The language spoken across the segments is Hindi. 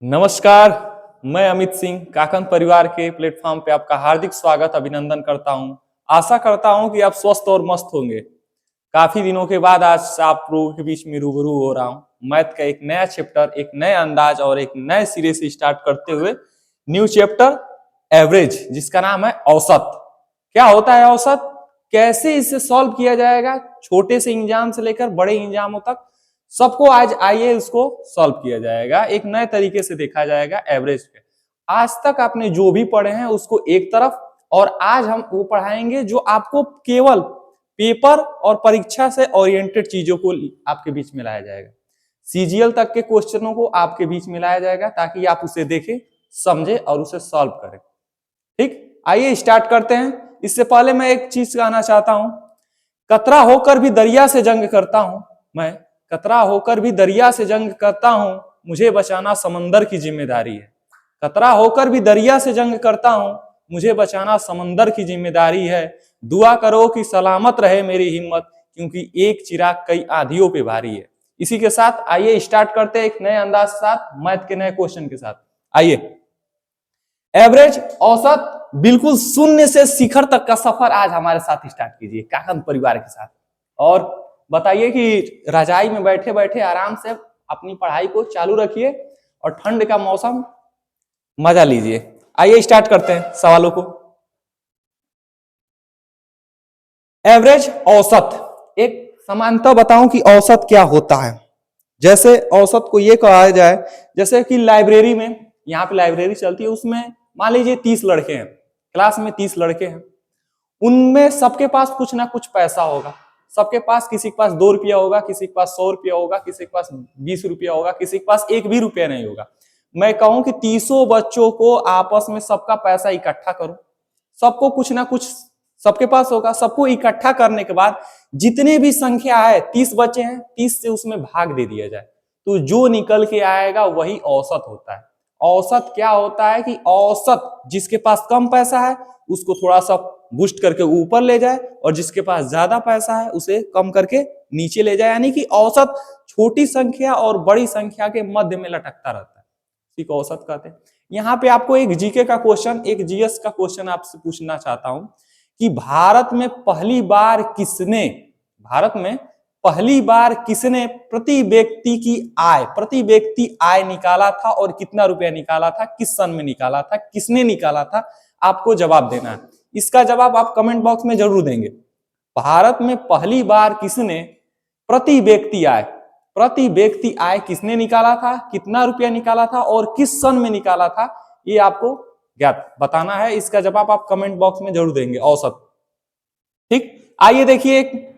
नमस्कार। मैं अमित सिंह काकन परिवार के प्लेटफॉर्म पे आपका हार्दिक स्वागत अभिनंदन करता हूं। आशा करता हूं कि आप स्वस्थ और मस्त होंगे। काफी दिनों के बाद आज आप लोगों के बीच में रूबरू हो रहा हूं। मैथ का एक नया चैप्टर, एक नए अंदाज और एक नए सिरे से स्टार्ट करते हुए न्यू चैप्टर एवरेज, जिसका नाम है औसत। क्या होता है औसत, कैसे इसे सॉल्व किया जाएगा, छोटे से एग्जाम से लेकर बड़े एग्जामों तक सबको आज आइए उसको सॉल्व किया जाएगा। एक नए तरीके से देखा जाएगा एवरेज पे। आज तक आपने जो भी पढ़े हैं उसको एक तरफ, और आज हम वो पढ़ाएंगे जो आपको केवल पेपर और परीक्षा से ओरिएंटेड चीजों को आपके बीच में लाया जाएगा। सीजीएल तक के क्वेश्चनों को आपके बीच में लाया जाएगा ताकि आप उसे देखें, समझे और उसे सॉल्व करें। ठीक, आइए स्टार्ट करते हैं। इससे पहले मैं एक चीज कहना चाहता हूं। कतरा होकर भी दरिया से जंग करता हूं मैं, कतरा होकर भी दरिया से जंग करता हूं, मुझे बचाना समंदर की जिम्मेदारी है। कतरा होकर भी दरिया से जंग करता हूं, मुझे बचाना समंदर की जिम्मेदारी है। दुआ करो कि सलामत रहे मेरी हिम्मत, क्योंकि एक चिराग कई आंधियों पे भारी है। इसी के साथ आइए स्टार्ट करते हैं एक नए अंदाज के साथ, मैथ के नए क्वेश्चन के साथ। आइए, एवरेज, औसत, बिल्कुल शून्य से शिखर तक का सफर आज हमारे साथ स्टार्ट कीजिए काकन परिवार के साथ। और बताइए कि रजाई में बैठे बैठे आराम से अपनी पढ़ाई को चालू रखिए और ठंड का मौसम मजा लीजिए। आइए स्टार्ट करते हैं सवालों को। एवरेज, औसत। एक समानता बताऊं कि औसत क्या होता है। जैसे औसत को ये कहा जाए, जैसे कि लाइब्रेरी में, यहाँ पे लाइब्रेरी चलती है, उसमें मान लीजिए 30 लड़के हैं, क्लास में 30 लड़के हैं। उनमें सबके पास कुछ ना कुछ पैसा होगा। सबके पास, किसी के पास 2 रुपया होगा, किसी के पास 100 रुपया होगा, किसी के पास 20 रुपया होगा, किसी के पास 1 भी रुपया नहीं होगा। मैं कहूं कि 30 बच्चों को आपस में सबका पैसा इकट्ठा करो, सबको कुछ ना कुछ सबके पास होगा। सबको इकट्ठा करने के बाद जितने भी संख्या है, 30 बच्चे हैं, 30 से उसमें भाग दे दिया जाए, तो जो निकल के आएगा वही औसत होता है। औसत क्या होता है कि औसत जिसके पास कम पैसा है उसको थोड़ा सा बूस्ट करके ऊपर ले जाए, और जिसके पास ज्यादा पैसा है उसे कम करके नीचे ले जाए। यानी कि औसत छोटी संख्या और बड़ी संख्या के मध्य में लटकता रहता है, इसी को औसत कहते हैं। यहाँ पे आपको एक जीके का क्वेश्चन, एक जीएस का क्वेश्चन आपसे पूछना चाहता हूं कि भारत में पहली बार किसने प्रति व्यक्ति आय निकाला था, और कितना रुपया निकाला था, किस सन में निकाला था, किसने निकाला था? आपको जवाब देना है। इसका जवाब आप कमेंट बॉक्स में जरूर देंगे। भारत में पहली बार किसने प्रति व्यक्ति आय किसने निकाला था, कितना रुपया निकाला था और किस सन में निकाला था, ये आपको ज्ञात बताना है। इसका जवाब आप कमेंट बॉक्स में जरूर देंगे, औसत। ठीक, आइए देखिए, एक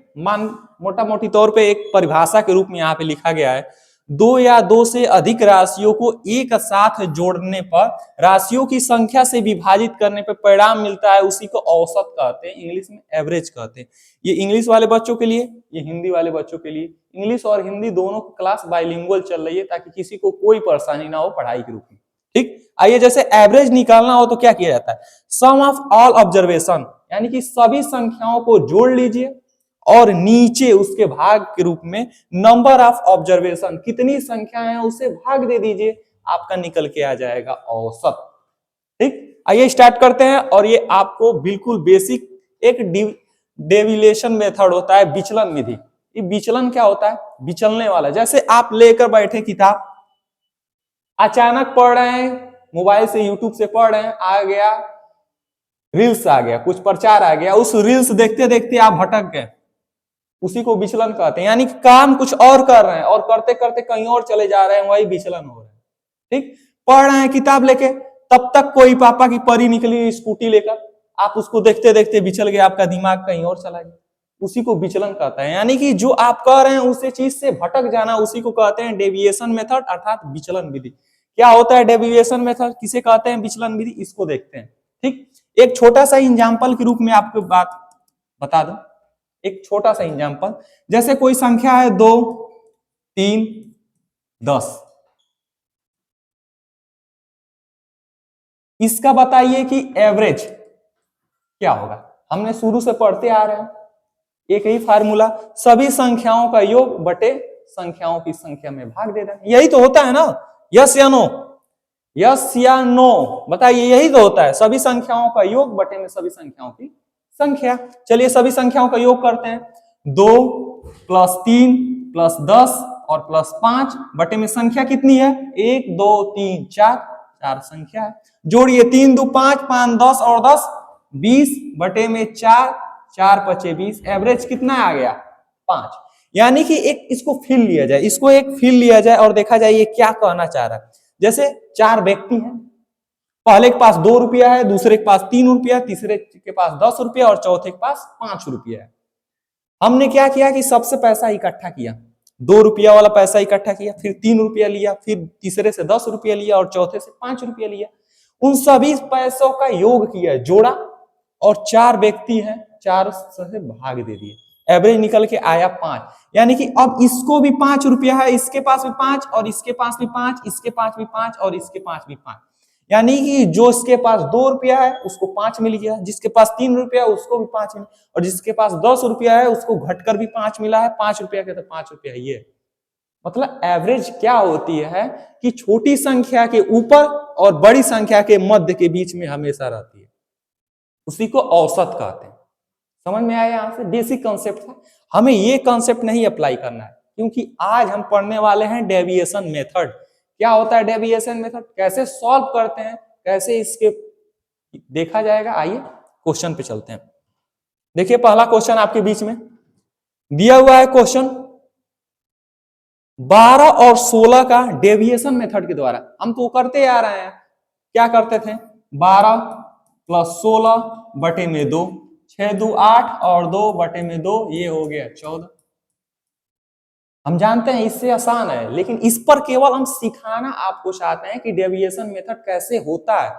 मोटा मोटी तौर पे एक परिभाषा के रूप में यहाँ पे लिखा गया है। 2 या 2 से अधिक राशियों को एक साथ जोड़ने पर, राशियों की संख्या से विभाजित करने पर परिणाम मिलता है, उसी को औसत कहते हैं, इंग्लिश में एवरेज कहते हैं। ये इंग्लिश वाले बच्चों के लिए, ये हिंदी वाले बच्चों के लिए। इंग्लिश और हिंदी दोनों क्लास बाइलिंगुअल चल रही है ताकि किसी को कोई परेशानी ना हो पढ़ाई के रूप में। ठीक, आइए, जैसे एवरेज निकालना हो तो क्या किया जाता है? सम ऑफ ऑल ऑब्जर्वेशन, यानी कि सभी संख्याओं को जोड़ लीजिए और नीचे उसके भाग के रूप में नंबर ऑफ ऑब्जर्वेशन, कितनी संख्याएं हैं उसे भाग दे दीजिए, आपका निकल के आ जाएगा औसत। ठीक, आइए स्टार्ट करते हैं। और ये आपको बिल्कुल बेसिक एक डेविएशन मेथड होता है, विचलन विधि। ये विचलन क्या होता है? विचलने वाला। जैसे आप लेकर बैठे किताब, अचानक पढ़ रहे हैं, मोबाइल से यूट्यूब से पढ़ रहे हैं, आ गया रील्स, आ गया कुछ प्रचार आ गया, उस रील्स देखते देखते आप भटक गए, उसी को विचलन कहते हैं। यानी कि काम कुछ और कर रहे हैं और करते करते कहीं और चले जा रहे हैं, वही विचलन हो रहा है। ठीक, पढ़ रहे हैं किताब लेके, तब तक कोई पापा की परी निकली स्कूटी लेकर, आप उसको देखते देखते विचल गए, आपका दिमाग कहीं और चला गया, उसी को विचलन कहता है। यानी कि जो आप कर रहे हैं उसी चीज से भटक जाना, उसी को कहते हैं डेविएशन मेथड, अर्थात विचलन विधि। क्या होता है डेविएशन मेथड, किसे कहते हैं विचलन विधि, इसको देखते हैं। ठीक, एक छोटा सा एग्जाम्पल के रूप में आपको बात बता दूं, एक छोटा सा एग्जाम्पल। जैसे कोई संख्या है 2, 3, 10, इसका बताइए कि एवरेज क्या होगा। हमने शुरू से पढ़ते आ रहे हैं, एक ही फार्मूला, सभी संख्याओं का योग बटे संख्याओं की संख्या में भाग दे देना, यही तो होता है ना, यस या नो? यस या नो बताइए, यही तो होता है सभी संख्याओं का योग बटे में सभी संख्याओं की संख्या। चलिए सभी संख्याओं का योग करते हैं, 2 + 3 + 10 और +5 बटे में संख्या कितनी है, 1 2 3 4, 4 संख्या है। जोड़िए 3 2 5 5 10 और 10 20 बटे में 4, 4 × 5 = 20, एवरेज कितना आ गया 5। यानी कि एक इसको फील लिया जाए, इसको एक फील लिया जाए और देखा जाए ये क्या कहना चाह रहा है। जैसे 4 व्यक्ति हैं, पहले के पास 2 रुपया है, दूसरे के पास 3 रुपया, तीसरे के पास 10 रुपया और चौथे के पास 5 रुपया है। हमने क्या किया कि सबसे पैसा इकट्ठा किया, 2 रुपया वाला पैसा इकट्ठा किया, फिर 3 रुपया लिया, फिर तीसरे से 10 रुपया लिया और चौथे से 5 रुपया लिया। उन सभी पैसों का योग किया, जोड़ा और 4 व्यक्ति हैं, 4 से भाग दे दिए, एवरेज निकल के आया 5। यानी कि अब इसको भी 5 रुपया है, इसके पास भी 5 और इसके पास भी 5, इसके पास भी 5 और इसके पास भी 5। यानी कि जो इसके पास 2 रुपया है उसको 5 मिल गया, जिसके पास 3 रुपया उसको भी 5 मिला और जिसके पास 10 रुपया है उसको घटकर भी 5 मिला है। 5 रुपया के तो 5 रुपया ये मतलब एवरेज क्या होती है कि छोटी संख्या के ऊपर और बड़ी संख्या के मध्य के बीच में हमेशा रहती है, उसी को औसत कहते हैं। समझ में आया? यहां से बेसिक कॉन्सेप्ट था, हमें ये कॉन्सेप्ट नहीं अप्लाई करना है क्योंकि आज हम पढ़ने वाले हैं डेविएशन मेथड। क्या होता है डेविएशन मेथड, कैसे सॉल्व करते हैं, कैसे इसके देखा जाएगा। आइए क्वेश्चन पे चलते हैं। देखिए पहला क्वेश्चन आपके बीच में दिया हुआ है, क्वेश्चन 12 और 16 का डेविएशन मेथड के द्वारा हम तो करते आ रहे हैं। क्या करते थे, 12 + 16 बटे में 2, 6 2 8 और 2 बटे में 2, ये हो गया 14। हम जानते हैं इससे आसान है, लेकिन इस पर केवल हम सिखाना आपको चाहते हैं कि डेविएशन मेथड कैसे होता है।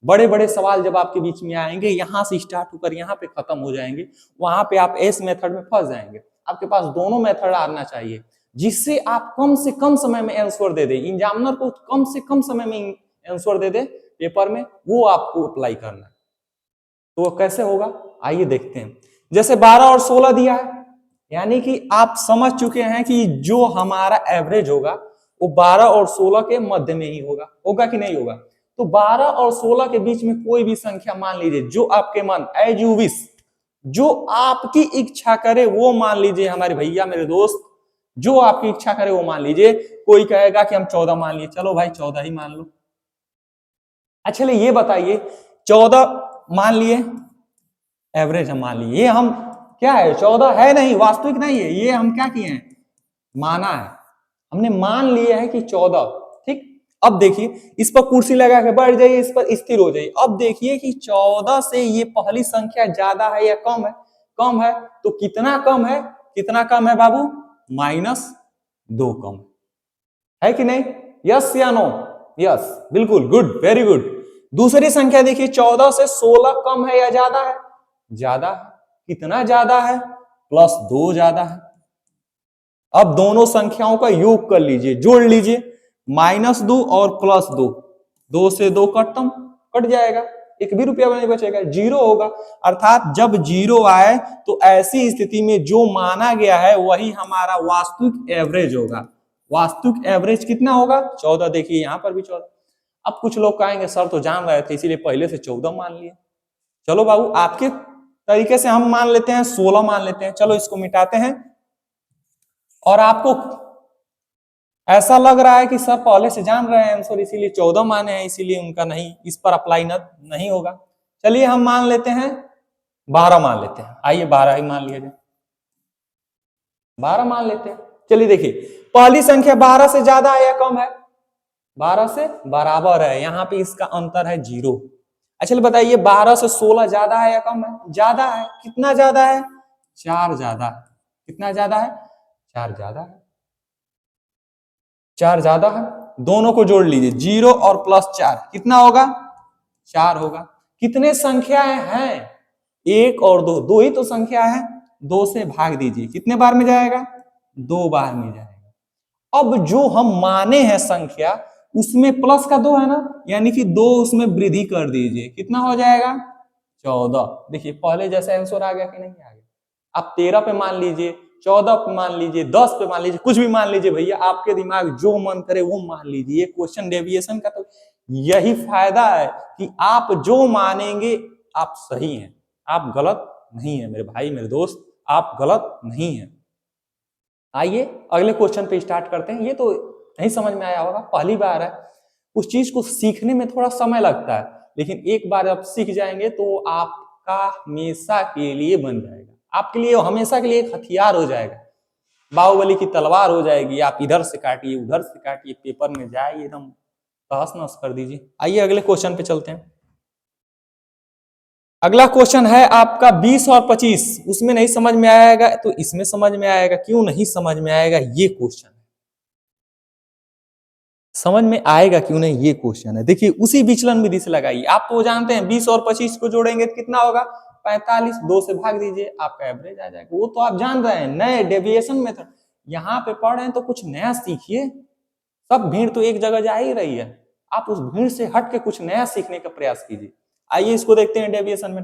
बड़े बड़े सवाल जब आपके बीच में आएंगे, यहां से स्टार्ट होकर यहां पे खत्म हो जाएंगे, वहां पे आप एस मेथड में फंस जाएंगे। आपके पास दोनों मेथड आना चाहिए जिससे आप कम से कम समय में आंसर दे दे, एग्जामिनर को कम से कम समय में आंसर दे दे पेपर में, वो आपको अप्लाई करना है। तो कैसे होगा आइए देखते हैं। जैसे 12 और 16 दिया है, यानी कि आप समझ चुके हैं कि जो हमारा एवरेज होगा वो 12 और 16 के मध्य में ही होगा। होगा कि नहीं होगा? तो 12 और 16 के बीच में कोई भी संख्या मान लीजिए, जो आपके मन एज यू विश, जो आपकी इच्छा करे वो मान लीजिए। हमारे भैया मेरे दोस्त, जो आपकी इच्छा करे वो मान लीजिए। कोई कहेगा कि हम 14 मान लिए, चलो भाई 14 ही मान लो। अच्छा ये बताइए 14 मान लिए, एवरेज हम मान लिए, ये हम क्या है 14 है नहीं, वास्तविक नहीं है, ये हम क्या किए हैं माना है, हमने मान लिया है कि 14। ठीक, अब देखिए इस पर कुर्सी लगा के बैठ जाइए, इस पर स्थिर हो जाइए। अब देखिए कि 14 से ये पहली संख्या ज्यादा है या कम है? कम है। तो कितना कम है? कितना कम है बाबू? -2 कम है कि नहीं? यस या नो? यस, बिल्कुल, गुड, वेरी गुड। दूसरी संख्या देखिए 14 से 16 कम है या ज्यादा है? ज्यादा है। कितना ज्यादा है? +2 ज्यादा है। अब दोनों संख्याओं का योग कर लीजिए, जोड़ लीजिए, -2 और +2, 2 से 2 कट जाएगा, एक भी रुपया नहीं बचेगा, 0 होगा। अर्थात जब 0 आए तो ऐसी स्थिति में जो माना गया है वही हमारा वास्तविक एवरेज होगा। वास्तविक एवरेज कितना होगा? 14। देखिए यहां पर भी 14। अब कुछ लोग कहेंगे सर तो जान रहे थे इसीलिए पहले से 14 मान लिए। चलो बाबू आपके तरीके से हम मान लेते हैं 16 मान लेते हैं। चलो इसको मिटाते हैं। और आपको ऐसा लग रहा है कि सर पहले से जान रहे हैं आंसर इसीलिए 14 माने हैं, इसीलिए उनका नहीं, इस पर अप्लाई नहीं होगा। चलिए हम मान लेते हैं 12 मान लेते हैं। आइए 12 ही मान लिया जाए, 12 मान लेते हैं। चलिए देखिए पहली संख्या 12 से ज्यादा है या कम है? 12 से बराबर है, यहाँ पे इसका अंतर है 0। अच्छा बताइए 12 से 16 ज्यादा है या कम है? ज्यादा है। कितना ज्यादा है? 4 ज्यादा है। कितना ज्यादा है? 4 ज्यादा है। 4 ज्यादा है। दोनों को जोड़ लीजिए, 0 और +4 कितना होगा? 4 होगा। कितने संख्याएं हैं? 1 और 2, 2 ही तो संख्या है। 2 से भाग दीजिए, कितने बार में जाएगा? 2 बार में जाएगा। अब जो हम माने हैं संख्या उसमें प्लस का 2 है ना, यानी कि 2 उसमें वृद्धि कर दीजिए, कितना हो जाएगा? 14। देखिए पहले जैसा आंसर आ गया कि नहीं आ गया? आप 13 पे मान लीजिए, 14 पे मान लीजिए, 10 पे मान लीजिए, कुछ भी मान लीजिए भैया, आपके दिमाग जो मन करे वो मान लीजिए। क्वेश्चन डेविएशन का तो यही फायदा है कि आप जो मानेंगे आप सही हैं, आप गलत नहीं है मेरे भाई मेरे दोस्त, आप गलत नहीं है। आइए अगले क्वेश्चन पे स्टार्ट करते हैं। ये तो नहीं समझ में आया होगा, पहली बार है। उस चीज को सीखने में थोड़ा समय लगता है, लेकिन एक बार आप सीख जाएंगे तो आपका हमेशा के लिए बन जाएगा, आपके लिए हमेशा के लिए एक हथियार हो जाएगा, बाहुबली की तलवार हो जाएगी। आप इधर से काटिए उधर से काटिए, पेपर में जाए एकदम तहस नहस कर दीजिए। आइए अगले क्वेश्चन पे चलते हैं। अगला क्वेश्चन है आपका 20 और 25। उसमें नहीं समझ में आएगा तो इसमें समझ में आएगा, क्यों नहीं समझ में आएगा ये क्वेश्चन समझ में आएगा क्यों नहीं ये क्वेश्चन है। देखिए उसी विचलन विधि से लगाइए। आप तो जानते हैं 20 और 25 को जोड़ेंगे तो कितना होगा 45, 2 से भाग दीजिए आपका एवरेज आ जाएगा। वो तो आप जान रहे हैं, नए डेविएशन मेथड यहाँ पे पढ़ रहे हैं तो कुछ नया सीखिए। सब भीड़ तो एक जगह जा ही रही है, आप उस भीड़ से हट के कुछ नया सीखने का प्रयास कीजिए। आइए इसको देखते हैं डेविएशन में।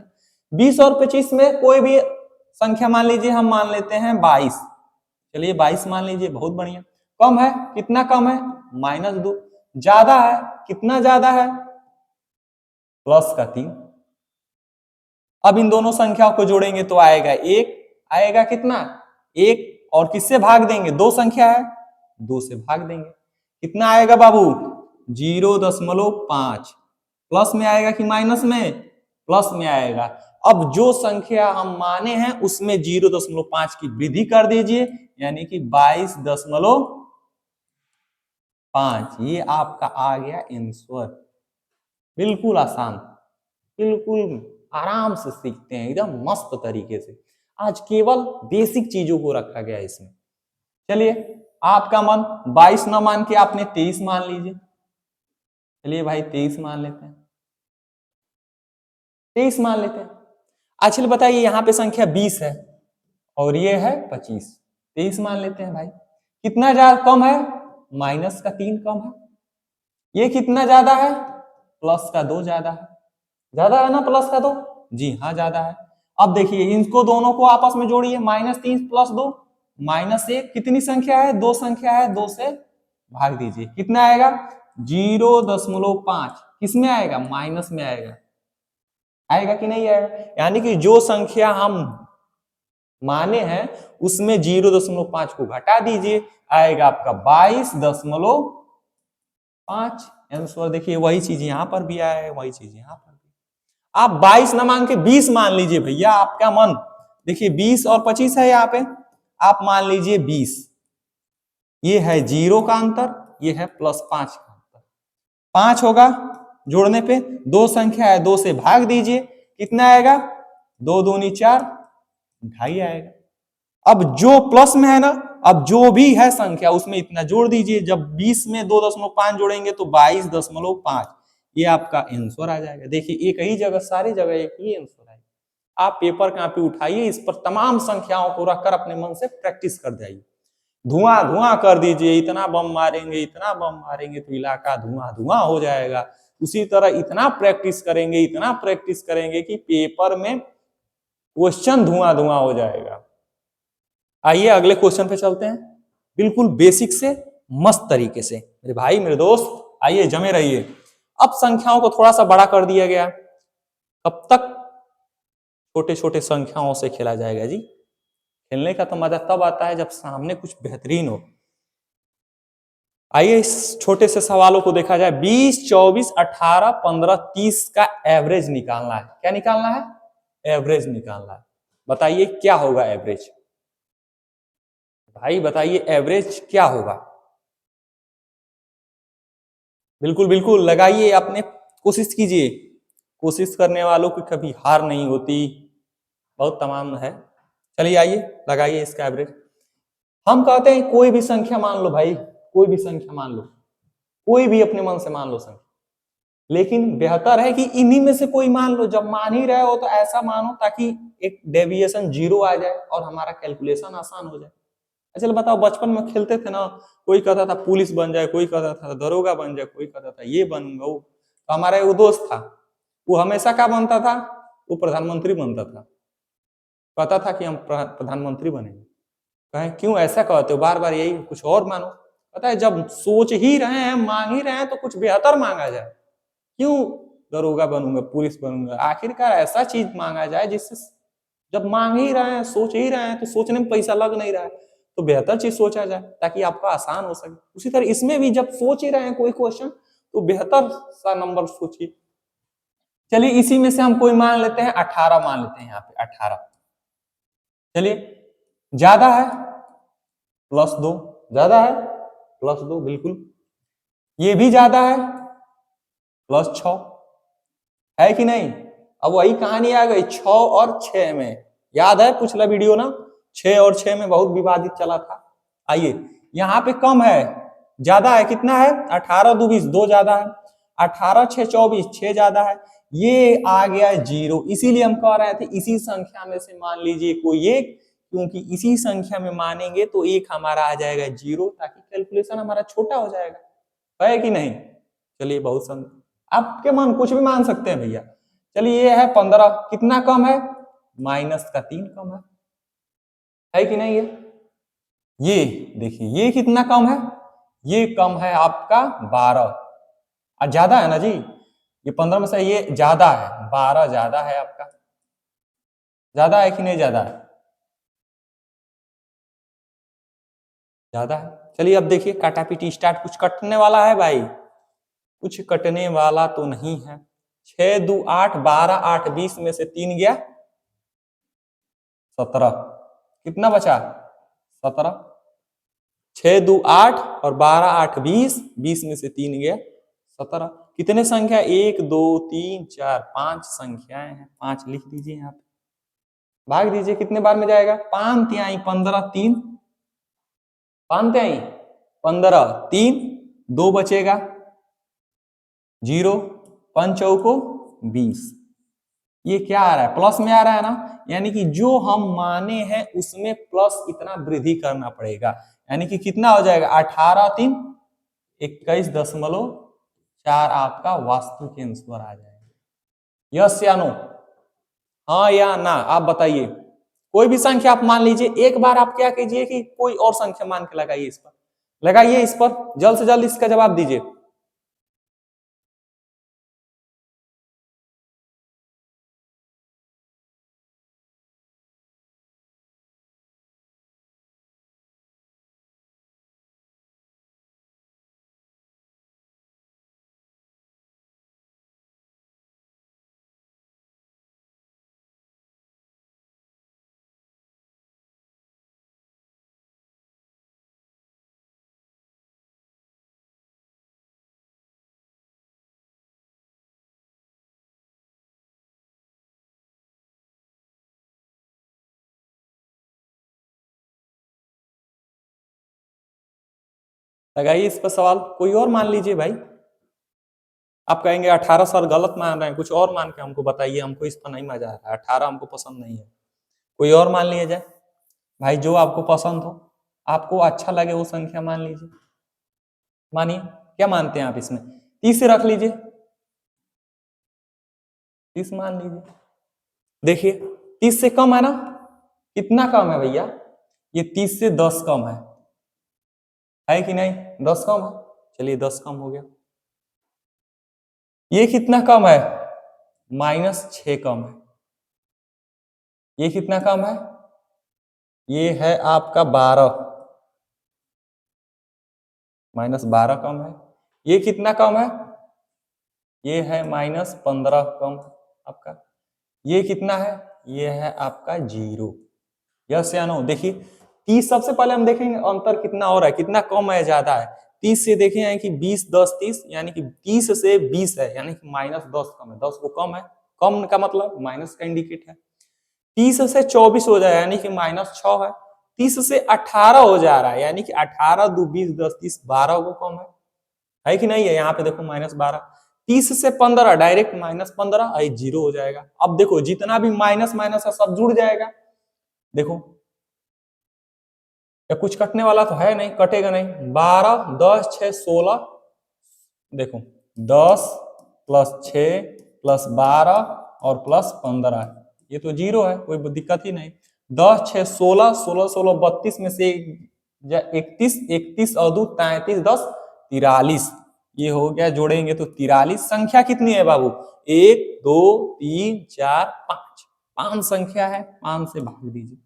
20 और 25 में कोई भी संख्या मान लीजिए, हम मान लेते हैं 22। चलिए 22 मान लीजिए, बहुत बढ़िया। कम है, कितना कम है -2। ज्यादा है, कितना ज्यादा है +3। अब इन दोनों संख्याओं को जोड़ेंगे तो आएगा 1, आएगा कितना 1, और किससे भाग देंगे, 2 संख्या है 2 से भाग देंगे, कितना आएगा बाबू 0.5। प्लस में आएगा कि माइनस में, प्लस में आएगा। अब जो संख्या हम माने हैं उसमें 0.5 की वृद्धि कर दीजिए, यानी कि 22.5। ये आपका आ गया आंसर। बिल्कुल आसान, बिल्कुल आराम से सीखते हैं एकदम मस्त तरीके से। आज केवल बेसिक चीजों को रखा गया है इसमें। चलिए आपका मन 22 ना मान के आपने 23 मान लीजिए। चलिए भाई 23 मान लेते हैं, 23 मान लेते हैं। अच्छा बताइए यहाँ पे संख्या 20 है और ये है 25, 23 मान लेते हैं भाई। कितना ज्यादा कम है, -3 कम है। ये कितना ज्यादा है, +2 ज्यादा है। ज्यादा है ना +2? जी हाँ ज्यादा है। अब देखिए इनको दोनों को आपस में जोड़िए, -3 + 2 -1। कितनी संख्या है, 2 संख्या है, 2 से भाग दीजिए, कितना आएगा 0.5। किसमें आएगा, माइनस में आएगा। आएगा कि नहीं आएगा, यानी कि जो संख्या हम माने हैं उसमें 0.5 को घटा दीजिए, आएगा आपका 22.5 आंसर। देखिए वही चीज यहां पर भी आया है, वही चीज यहां पर भी। आप 22 ना मान के 20 मान लीजिए भैया, आपका मन। देखिए 20 और 25 है यहाँ पे, आप मान लीजिए 20। ये है 0 का अंतर, ये है +5 का अंतर। 5 होगा जोड़ने पे, 2 संख्या है 2 से भाग दीजिए, कितना आएगा 2 दूनी 4, 2.5 आएगा। अब जो प्लस में है ना, अब जो भी है संख्या उसमें इतना जोड़ दीजिए। जब 20 में 2.5 जोड़ेंगे तो 22.5, ये आपका आंसर आ जाएगा। देखिए एक ही जगह, सारी जगह एक ही आंसर है। आप पेपर कॉपी उठाइए, इस पर तमाम संख्याओं को रखकर अपने मन से प्रैक्टिस कर जाइए। धुआं धुआं कर दीजिए, इतना बम मारेंगे, इतना बम मारेंगे तो इलाका धुआं धुआं हो जाएगा। उसी तरह इतना प्रैक्टिस करेंगे, इतना प्रैक्टिस करेंगे कि पेपर में क्वेश्चन धुआं धुआं हो जाएगा। आइए अगले क्वेश्चन पे चलते हैं, बिल्कुल बेसिक से मस्त तरीके से। मेरे भाई मेरे दोस्त आइए जमे रहिए। अब संख्याओं को थोड़ा सा बड़ा कर दिया गया, कब तक छोटे छोटे संख्याओं से खेला जाएगा जी। खेलने का तो मजा तब आता है जब सामने कुछ बेहतरीन हो। आइए इस छोटे से सवालों को देखा जाए। 20, 24, 18, 15, 30 का एवरेज निकालना है। क्या निकालना है, एवरेज निकालना है। बताइए क्या होगा एवरेज, भाई बताइए एवरेज क्या होगा। बिल्कुल बिल्कुल लगाइए, आपने कोशिश कीजिए। कोशिश करने वालों की कभी हार नहीं होती, बहुत तमाम है। चलिए आइए लगाइए इसका एवरेज। हम कहते हैं कोई भी संख्या मान लो भाई, कोई भी संख्या मान लो, कोई भी अपने मन से मान लो संख्या, लेकिन बेहतर है कि इन्हीं में से कोई मान लो। जब मान ही रहे हो तो ऐसा मानो ताकि एक डेविएशन 0 आ जाए और हमारा कैलकुलेशन आसान हो जाए। चलो बताओ, बचपन में खेलते थे ना, कोई कहता था पुलिस बन जाए, कोई कहता था दरोगा बन जाए, कोई कहता था ये बनूंगा वो। तो हमारा एक दोस्त था, वो हमेशा क्या बनता था, वो प्रधानमंत्री बनता था। कहता था कि हम प्रधानमंत्री बनेंगे। कहे क्यों ऐसा कहते हो, बार बार यही, कुछ और मानो। पता है जब सोच ही रहे हैं, मांग ही रहे हैं तो कुछ बेहतर मांगा जाए। क्यों दरोगा बनूंगा, पुलिस बनूंगा? आखिरकार ऐसा चीज मांगा जाए जिससे, जब मांग ही रहे हैं, सोच ही रहे हैं, तो सोचने में पैसा लग नहीं रहा है, तो बेहतर चीज सोचा जाए ताकि आपका आसान हो सके। उसी तरह इसमें भी जब सोच ही रहे हैं कोई क्वेश्चन, तो बेहतर सा नंबर सोचिए। चलिए इसी में से हम कोई मान लेते हैं, 18 मान लेते हैं, यहाँ पे 18। चलिए ज्यादा है +2, ज्यादा है +2, बिल्कुल। ये भी ज्यादा है +6, है कि नहीं? अब वही कहानी आ गई 6 और 6 में। याद है पिछला वीडियो ना, 6 और 6 में बहुत विवादित चला था। आइए यहाँ पे कम है, ज्यादा है, कितना है? 18 2 20, 2 ज्यादा है। 18 6 24, 6 ज्यादा है। ये आ गया 0, इसीलिए हम कह रहे थे इसी संख्या में से मान लीजिए कोई एक, क्योंकि इसी संख्या में मानेंगे तो एक हमारा आ जाएगा 0, ताकि कैलकुलेशन हमारा छोटा हो जाएगा, है कि नहीं? चलिए बहुत आपके मन कुछ भी मान सकते हैं भैया। चलिए ये है 15, कितना कम है? -3 कम है कि नहीं? ये देखिए ये कितना कम है? ये कम है आपका 12, और ज्यादा है ना जी, ये 15 में से ये ज्यादा है, 12 ज्यादा है आपका। ज्यादा है कि नहीं ज्यादा है? ज्यादा है। चलिए अब देखिए काटापीटी स्टार्ट। कुछ कटने वाला है भाई? कुछ कटने वाला तो नहीं है। 6 2 8, 12 8 20 में से 3 गया 17, कितना बचा? 17। 6 2 8 और 12 8 20, 20 में से 3 गया 17। कितने संख्या? 1 2 3 4 5 संख्याएं हैं, 5 लिख दीजिए यहाँ पे, भाग दीजिए, कितने बार में जाएगा? 5 तिहाई 15, 3 5 तिहाई 15, 3 2 बचेगा 0, 5 चौको 20। ये क्या आ रहा है? प्लस में आ रहा है ना, यानी कि जो हम माने हैं उसमें प्लस इतना वृद्धि करना पड़ेगा, यानी कि कितना हो जाएगा? 18 3 21.4 आपका वास्तविक आंसर आ जाएगा। यस या नो? हाँ या ना, आप बताइए। कोई भी संख्या आप मान लीजिए, एक बार आप क्या कीजिए कि कोई और संख्या मान के लगाइए इस पर, लगाइए इस पर, जल्द से जल्द इसका जवाब दीजिए। लगाइए इस पर सवाल, कोई और मान लीजिए भाई। आप कहेंगे 18 सर गलत मान रहे हैं, कुछ और मान के हमको बताइए, हमको इस पर नहीं मजा आ रहा है, 18 हमको पसंद नहीं है। कोई और मान लिया जाए भाई, जो आपको पसंद हो, आपको अच्छा लगे वो संख्या मान लीजिए। मानिए, क्या मानते हैं आप इसमें? 30 रख लीजिए, 30 मान लीजिए। देखिए 30 से कम है ना, कितना कम है भैया? ये 30 से 10 कम है कि नहीं? 10 कम है। चलिए 10 कम हो गया। ये कितना कम है? -6 कम है। ये कितना कम है? ये है आपका 12, -12 कम है। ये कितना कम है? ये है -15 कम आपका। ये कितना है? ये है आपका 0। यस या नो? देखिए 30, सबसे पहले हम देखेंगे अंतर कितना हो रहा है, कितना कम है ज्यादा है। 30 से देखें है कि 20 10 30, यानी कि 30 से 20 है, यानी कि -10 कम है, 10 को कम है। कम का मतलब माइनस का इंडिकेट है। 30 से 24 हो जाए, यानी कि -6 है। 30 से 18 हो जा रहा है, यानी कि 18 2 20 10 30, 12 को कम है कि नहीं है? यहाँ पे देखो -12। 30 से 15 डायरेक्ट -15, 0 हो जाएगा। अब देखो जितना भी माइनस माइनस है सब जुड़ जाएगा। देखो या कुछ कटने वाला तो है नहीं, कटेगा नहीं। 12 10 6 16, देखो 10 + 6 + 12 और +15, ये तो 0 है, कोई दिक्कत ही नहीं। 10 6 16 16 16 32 में से 31 31 और 2 33 10 43, ये हो गया, जोड़ेंगे तो 43। संख्या कितनी है बाबू? 1 2 3 4 5, 5 संख्या है, 5 से भाग दीजिए।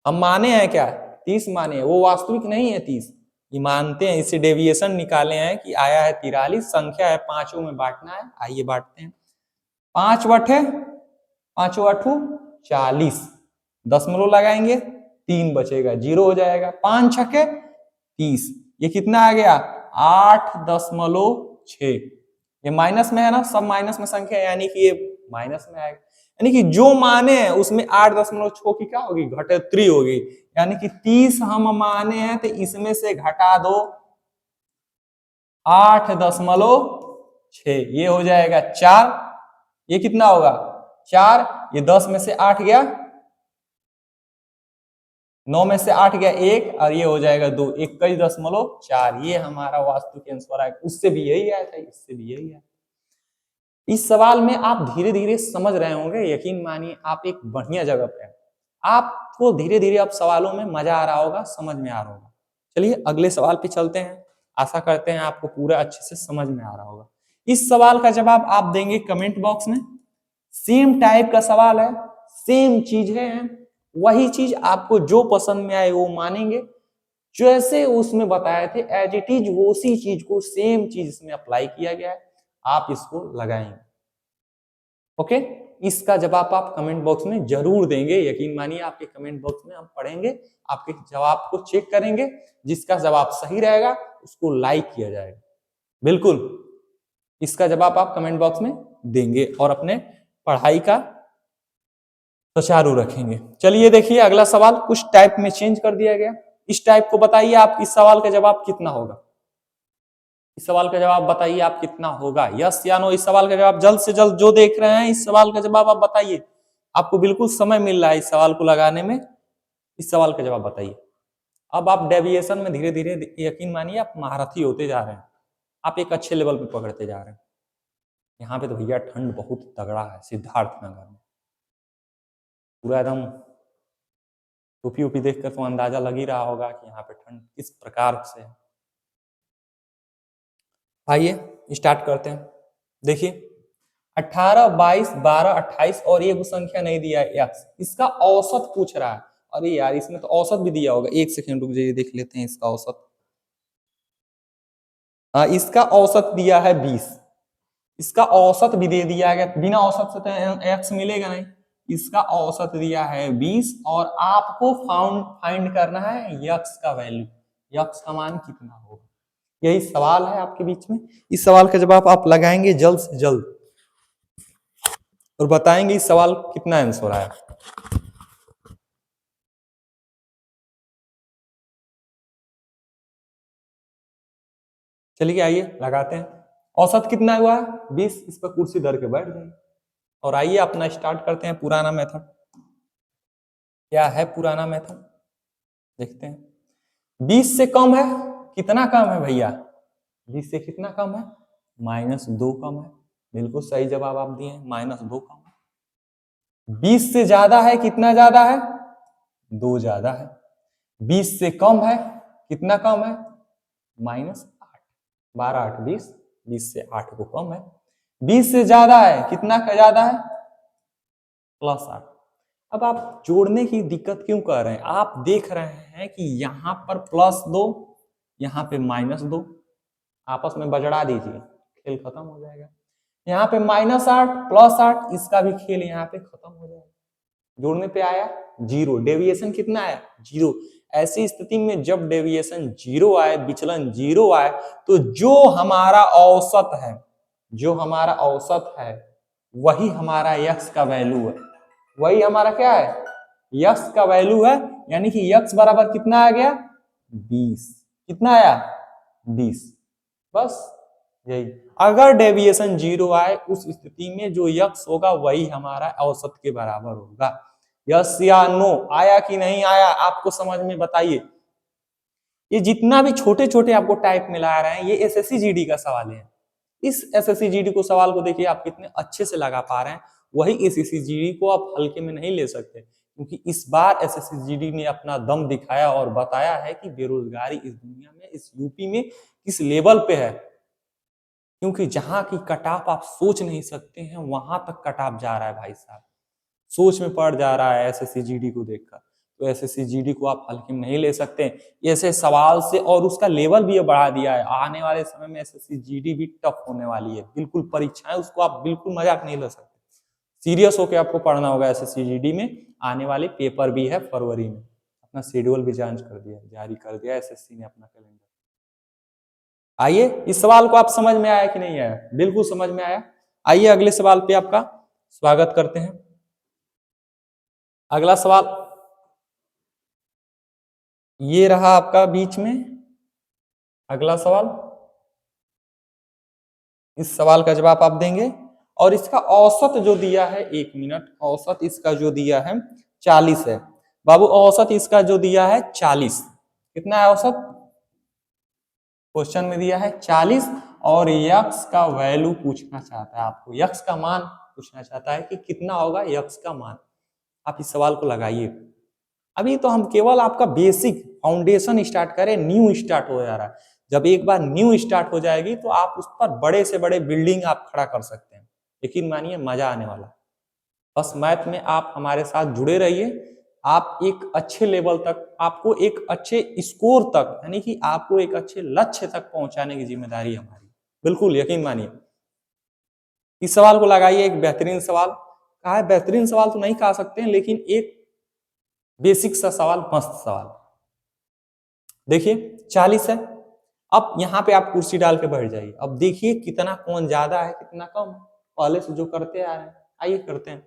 हम माने हैं क्या? 30 माने हैं, वो वास्तविक नहीं है 30, ये मानते हैं, इसे डेविएशन निकाले हैं कि आया है 43, संख्या है, पांचों में बांटना है। आइए बांटते हैं। 5 बटे 5 8 40, दशमलव लगाएंगे, 3 बचेगा, 0 हो जाएगा। 5 छके 30, ये कितना आ गया? 8.6। ये माइनस में है ना, सब माइनस में संख्या है, यानी कि ये माइनस में आएगा। यानी कि जो माने हैं उसमें 8.6 की क्या होगी? घटोत्तरी होगी। यानी कि 30 हम माने हैं तो इसमें से घटा दो 8.6, ये हो जाएगा 4। ये कितना होगा? 4। ये 10 में से 8 गया, 9 में से 8 गया 1, और ये हो जाएगा 2, 21.4। ये हमारा वास्तविक आंसर आएगा। उससे भी यही आया था, इससे भी यही आया। इस सवाल में आप धीरे धीरे समझ रहे होंगे, यकीन मानिए आप एक बढ़िया जगह पे हैं। आपको धीरे धीरे अब सवालों में मजा आ रहा होगा, समझ में आ रहा होगा। चलिए अगले सवाल पे चलते हैं। आशा करते हैं आपको पूरा अच्छे से समझ में आ रहा होगा। इस सवाल का जवाब आप देंगे कमेंट बॉक्स में। सेम टाइप का सवाल है, सेम चीज है, वही चीज आपको जो पसंद में आए वो मानेंगे। जैसे उसमें बताए थे एज इट इज उसी चीज को सेम चीज इसमें अप्लाई किया गया है, आप इसको लगाएंगे। ओके, इसका जवाब आप कमेंट बॉक्स में जरूर देंगे। यकीन मानिए आपके कमेंट बॉक्स में हम पढ़ेंगे, आपके जवाब को चेक करेंगे, जिसका जवाब सही रहेगा उसको लाइक किया जाएगा। बिल्कुल, इसका जवाब आप कमेंट बॉक्स में देंगे और अपने पढ़ाई का सुचारू रखेंगे। चलिए देखिए अगला सवाल कुछ टाइप में चेंज कर दिया गया। इस टाइप को बताइए आप, इस सवाल का जवाब कितना होगा? इस सवाल का जवाब बताइए आप कितना होगा, यस या नो? इस सवाल का जवाब जल्द से जल्द जो देख रहे हैं, इस सवाल का जवाब आप बताइए। आपको बिल्कुल समय मिल रहा है इस सवाल को लगाने में। इस सवाल का जवाब बताइए। अब आप डेविएशन में धीरे धीरे, यकीन मानिए आप महारथी होते जा रहे हैं, आप एक अच्छे लेवल पे पकड़ते जा रहे हैं। यहाँ पे तो भैया ठंड बहुत तगड़ा है, सिद्धार्थ नगर में पूरा एकदम टोपी ओपी देखकर तो अंदाजा लग ही रहा होगा कि यहाँ पे ठंड किस प्रकार से है। आइए स्टार्ट करते हैं। देखिए 18, 22, 12, 28 और ये संख्या नहीं दिया है एक्स, इसका औसत पूछ रहा है। अरे यार इसमें तो औसत भी दिया होगा, एक सेकंड रुक जाइए, देख लेते हैं इसका औसत। हाँ, इसका औसत दिया है 20, इसका औसत भी दे दिया गया, बिना औसत से तो एक्स मिलेगा नहीं। इसका औसत दिया है 20 और आपको फाइंड करना है यक्स का वैल्यू, यक्स का मान कितना होगा। यही सवाल है आपके बीच में। इस सवाल का जवाब आप लगाएंगे जल्द से जल्द और बताएंगे इस सवाल कितना आंसर आया। चलिए आइए लगाते हैं। औसत कितना हुआ है? 20। इस पर कुर्सी धर के बैठ जाइए और आइए अपना स्टार्ट करते हैं पुराना मेथड। क्या है पुराना मेथड देखते हैं। 20 से कम है, कितना कम है भैया? 20 से कितना कम है? -2 कम है। बिल्कुल सही जवाब आप दिए, -2 कम है। 20 से ज्यादा है, कितना ज्यादा है? 2 ज्यादा है। 20 से कम है, कितना कम है? -8। 12 8 20, 20 से 8 को कम है। 20 से ज्यादा है, कितना का ज्यादा है? +8। अब आप जोड़ने की दिक्कत क्यों कर रहे हैं? आप देख रहे हैं कि यहाँ पर +2, यहाँ पे -2, आपस में बजड़ा दीजिए, खेल खत्म हो जाएगा। यहाँ पे -8 +8, इसका भी खेल यहाँ पे खत्म हो जाएगा। जोड़ने पे आया 0, डेविएशन कितना आया? 0। ऐसी स्थिति में जब डेविएशन 0 आए, विचलन 0 आए, तो जो हमारा औसत है, जो हमारा औसत है वही हमारा यक्स का वैल्यू है। वही हमारा क्या है? यक्स का वैल्यू है। यानी कि यक्स बराबर कितना आ गया? 20। कितना आया? 20। बस यही। अगर डेविएशन 0 आए, उस स्थिति में जो यक्स होगा वही हमारा औसत के बराबर होगा। यस या नो? आया कि नहीं आया आपको समझ में बताइए। ये जितना भी छोटे छोटे आपको टाइप मिला रहे हैं, ये एसएससी जीडी का सवाल है। इस एसएससी जीडी को सवाल को देखिए आप कितने अच्छे से लगा पा रहे हैं। वही एसएससी जीडी को आप हल्के में नहीं ले सकते, क्योंकि इस बार एसएससी जीडी ने अपना दम दिखाया और बताया है कि बेरोजगारी इस दुनिया में, इस यूपी में किस लेवल पे है। क्योंकि जहां की कट ऑफ आप सोच नहीं सकते हैं वहां तक कट ऑफ जा रहा है भाई साहब, सोच में पड़ जा रहा है एसएससी जीडी को देखकर। तो एसएससी जीडी को आप हल्के में नहीं ले सकते ऐसे सवाल से, और उसका लेवल भी ये बढ़ा दिया है। आने वाले समय में एसएससी जीडी भी टफ होने वाली है, बिल्कुल परीक्षाएं उसको आप बिल्कुल मजाक नहीं ले सकते, सीरियस होकर आपको पढ़ना होगा। एसएससी जीडी में आने वाले पेपर भी है फरवरी में, अपना शेड्यूल भी जारी कर दिया एसएससी ने अपना कैलेंडर। आइए, इस सवाल को आप समझ में आया कि नहीं आया? बिल्कुल समझ में आया। आइए अगले सवाल पे आपका स्वागत करते हैं। अगला सवाल ये रहा आपका बीच में। अगला सवाल, इस सवाल का जवाब आप देंगे और इसका औसत जो दिया है 1 मिनट, औसत इसका जो दिया है 40 है बाबू। औसत इसका जो दिया है 40, कितना है औसत? क्वेश्चन में दिया है 40 और यक्स का वैल्यू पूछना चाहता है आपको, यक्स का मान पूछना चाहता है कि कितना होगा यक्स का मान। आप इस सवाल को लगाइए। अभी तो हम केवल आपका बेसिक फाउंडेशन स्टार्ट करें, न्यू स्टार्ट हो जा रहा है। जब एक बार न्यू स्टार्ट हो जाएगी तो आप उस पर बड़े से बड़े बिल्डिंग आप खड़ा कर सकते हैं, यकीन मानिए मजा आने वाला। बस मैथ में आप हमारे साथ जुड़े रहिए, आप एक अच्छे लेवल तक, आपको एक अच्छे स्कोर तक, यानी कि आपको एक अच्छे लक्ष्य तक पहुंचाने की जिम्मेदारी हमारी, बिल्कुल यकीन मानिए। इस सवाल को लगाइए, एक बेहतरीन सवाल कहा है, बेहतरीन सवाल तो नहीं कह सकते हैं लेकिन एक बेसिक सा सवाल, मस्त सवाल। देखिए 40 है, अब यहाँ पे आप कुर्सी डाल के बैठ जाइए। अब देखिए कितना कौन ज्यादा है कितना कम है, पहले से जो करते आ रहे हैं। आइए करते हैं।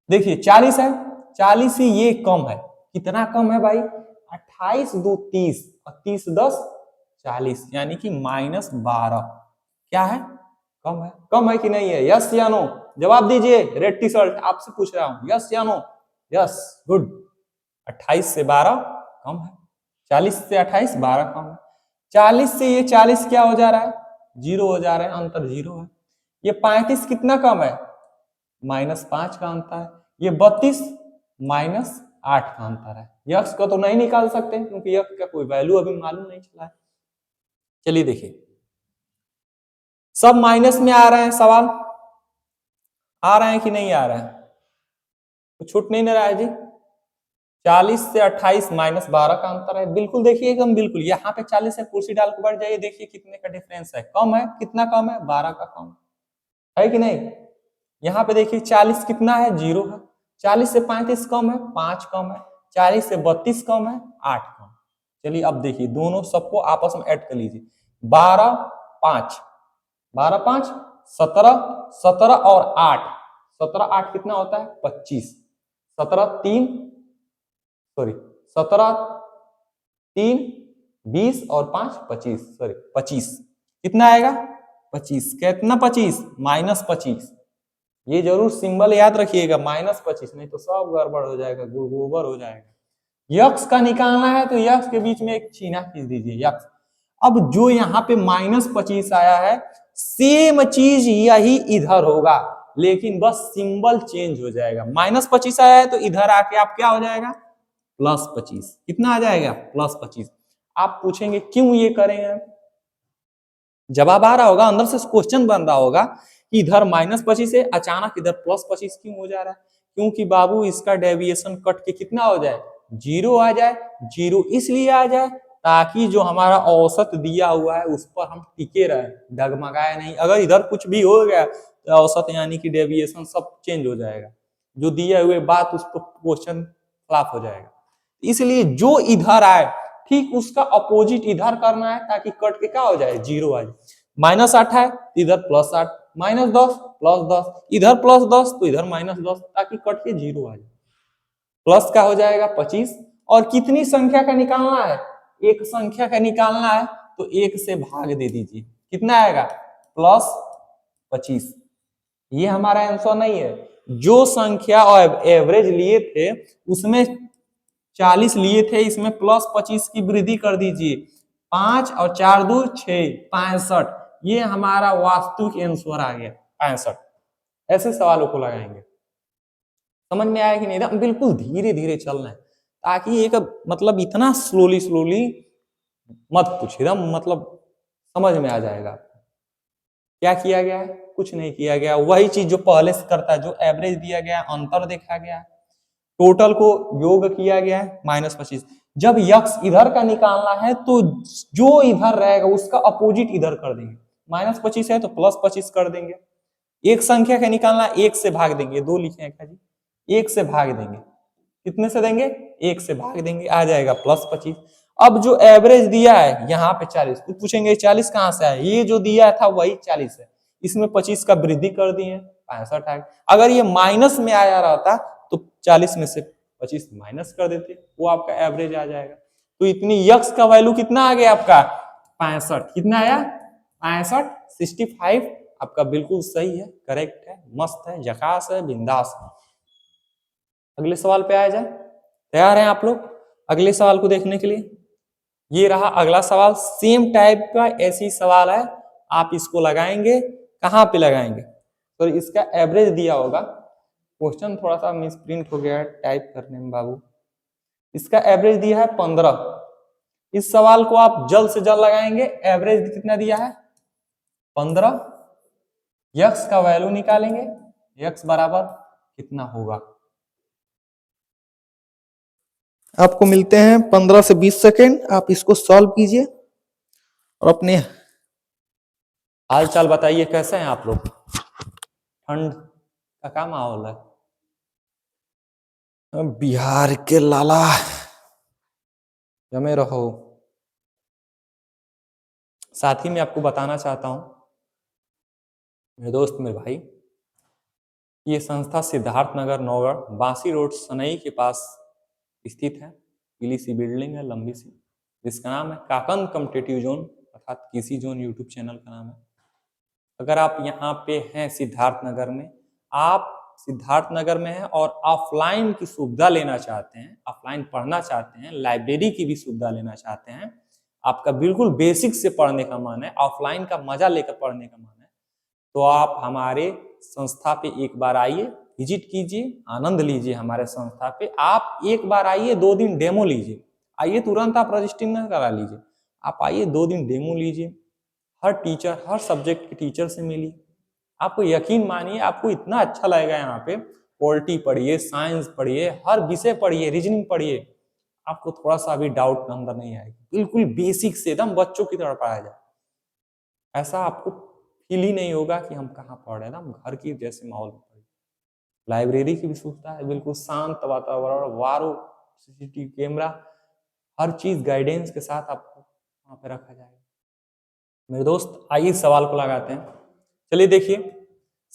देखिए 40 है, 40 से ये कम है, कितना कम है भाई? 28 2 30 और 30 10 40, यानी कि -12। क्या है? कम है। कम है कि नहीं है? यस या नो? जवाब दीजिए। रेड टी शर्ट आपसे पूछ रहा हूं, यस या नो? Yes, good. 28 से 12 कम है, 40 से 28 12 कम है। 40 से ये 40 क्या हो जा रहा है? 0 हो जा रहा है, अंतर 0 है। ये 35 कितना कम है? -5 का अंतर है। ये 32 -8 का अंतर है। यक्स को तो नहीं निकाल सकते क्योंकि यक्स का कोई वैल्यू अभी मालूम नहीं चला है। चलिए देखिए, सब माइनस में आ रहे हैं, सवाल आ रहे हैं कि नहीं आ रहे हैं? तो छूट नहीं रहा है जी। 40 से 28 -12 का अंतर है, बिल्कुल देखिए एकदम बिल्कुल। यहाँ पे 40 से कुर्सी डाल के बैठ जाइए, देखिए कितने का डिफरेंस है। कम है, कितना कम है? 12 का कम है कि नहीं? यहाँ पे देखिए 40 कितना है? 0 है। 40 से 35 कम है, 5 कम है। 40 से 32 कम है, 8 कम। चलिए अब देखिए दोनों सबको आपस में ऐड कर लीजिए। 12 5 12 5 17 17 और 8 17 8 कितना होता है? 25। 17 3 सॉरी 17 3 20 और 5 25 सॉरी 25 कितना आएगा? 25। कितना 25? -25। ये जरूर सिंबल याद रखिएगा, -25, नहीं तो सब गड़बड़ हो जाएगा, गोबर हो जाएगा। यक्स का निकालना है तो यक्स के बीच में एक छीना खींच दीजिए, यक्स। अब जो यहाँ पे -25 आया है, सेम चीज यही इधर होगा, लेकिन बस सिंबल चेंज हो जाएगा। -25 आया है तो इधर आके आप क्या हो जाएगा? +25। कितना आ जाएगा? +25। आप पूछेंगे क्यों ये करेंगे? जवाब आ रहा होगा, अंदर से क्वेश्चन बन रहा होगा कि इधर -25 से अचानक इधर +25 क्यों हो जा रहा है? क्योंकि बाबू इसका डेविएशन कट के कितना हो जाए? 0 आ जाए। 0 इसलिए आ जाए ताकि जो हमारा औसत दिया हुआ है उस पर हम टिके रहे, डगमगाए नहीं। अगर इधर कुछ भी हो गया तो औसत यानी कि डेविएशन सब चेंज हो जाएगा, जो दिए हुए बात उस पर क्वेश्चन फ्लॉप हो जाएगा। इसलिए जो इधर आए ठीक उसका अपोजिट इधर करना है ताकि कट के क्या हो जाए? 0 आ जाए। -8 है इधर +8, -10 +10, इधर +10 तो इधर -10, ताकि कट के 0 आ जाए। प्लस का हो जाएगा 25। और कितनी संख्या का निकालना है? एक संख्या का निकालना है तो 1 से भाग दे दीजिए, कितना आएगा? +25। ये हमारा आंसर नहीं है। जो संख्या और एवरेज लिए थे उसमें 40 लिए थे, इसमें +25 की वृद्धि कर दीजिए। 5 और 4 2 6 65, ये हमारा वास्तविक आंसर आ गया 65। ऐसे सवालों को लगाएंगे। समझ में आया कि नहीं? एकदम बिल्कुल धीरे धीरे चलना है, ताकि एक मतलब इतना स्लोली मत पूछ, एकदम मतलब समझ में आ जाएगा। क्या किया गया है? कुछ नहीं किया गया, वही चीज जो पहले से करता है, जो एवरेज दिया गया, अंतर देखा गया, टोटल को योग किया गया है -25। जब यक्स इधर का निकालना है तो जो इधर रहेगा उसका अपोजिट इधर कर देंगे। -25 है तो +25 कर देंगे। एक संख्या का निकालना, एक से भाग देंगे, 2 लिखे हैं जी, एक से भाग देंगे, कितने से देंगे? एक से भाग देंगे, आ जाएगा +25। अब जो एवरेज दिया है यहाँ पे 40, कुछ पूछेंगे 40 कहाँ से आया? ये जो दिया था वही 40 है, इसमें 25 का वृद्धि कर दिए, 65 आ गया। अगर ये माइनस में आया रहता तो 40 में से 25 माइनस कर देते, वो आपका एवरेज आ जाएगा। तो इतनी यक्स का वैल्यू कितना आ गया आपका? 65। कितना आया? 65, 65 आपका बिल्कुल सही है, करेक्ट है, मस्त है, झकास है, बिंदास है। अगले सवाल पे आ जाए, तैयार हैं आप लोग अगले सवाल को देखने के लिए? ये रहा अगला सवाल, सेम टाइप का ऐसी सवाल है, आप इसको लगाएंगे, कहाँ पे लगाएंगे? तो इसका एवरेज दिया होगा, क्वेश्चन थोड़ा सा मिस प्रिंट हो गया है टाइप करने में बाबू। इसका एवरेज दिया है 15। इस सवाल को आप जल्द से जल्द लगाएंगे, एवरेज कितना दिया है? 15। यक्स का वैल्यू निकालेंगे, यक्स बराबर कितना होगा? आपको मिलते हैं 15 से 20 सेकेंड, आप इसको सॉल्व कीजिए और अपने हाल चाल बताइए, कैसे हैं आप लोग? ठंड का क्या माहौल है? बिहार के लाला जमे रहो। साथ ही में आपको बताना चाहता हूं, मेरे दोस्त मेरे भाई, ये संस्था सिद्धार्थ नगर नौगढ़ बांसी रोड सनई के पास स्थित है। पीली सी बिल्डिंग है, लंबी सी, जिसका नाम है काकंद कॉम्पिटिटिव जोन अर्थात किसी जोन, यूट्यूब चैनल का नाम है। अगर आप यहाँ पे हैं सिद्धार्थ नगर में, आप सिद्धार्थ नगर में हैं और ऑफलाइन की सुविधा लेना चाहते हैं, ऑफलाइन पढ़ना चाहते हैं, लाइब्रेरी की भी सुविधा लेना चाहते हैं, आपका बिल्कुल बेसिक से पढ़ने का मन है, ऑफलाइन का मजा लेकर पढ़ने का मन है, तो आप हमारे संस्था पे एक बार आइए, विजिट कीजिए, आनंद लीजिए हमारे संस्था पे। आप एक बार आइए, 2 दिन डेमो लीजिए, आइए तुरंत आप रजिस्ट्रेशन न करा लीजिए, आप आइए 2 दिन डेमो लीजिए, हर टीचर, हर सब्जेक्ट के टीचर से मिलिए, आपको यकीन मानिए आपको इतना अच्छा लगेगा। यहाँ पे पॉलिटी पढ़िए, साइंस पढ़िए, हर विषय पढ़िए, रीजनिंग पढ़िए, आपको थोड़ा सा भी डाउट अंदर नहीं आएगा, बिल्कुल बेसिक से एकदम बच्चों की तरह पढ़ाया जाए। ऐसा आपको फील ही नहीं होगा कि हम कहाँ पढ़ रहे हैं, हम घर की जैसे माहौल में पढ़। लाइब्रेरी की भी सुविधा है, बिल्कुल शांत वातावरण, वारो सीसीटीवी कैमरा, हर चीज गाइडेंस के साथ आपको वहां पे रखा जाएगा। मेरे दोस्त आइए सवाल को लगाते हैं, चलिए देखिए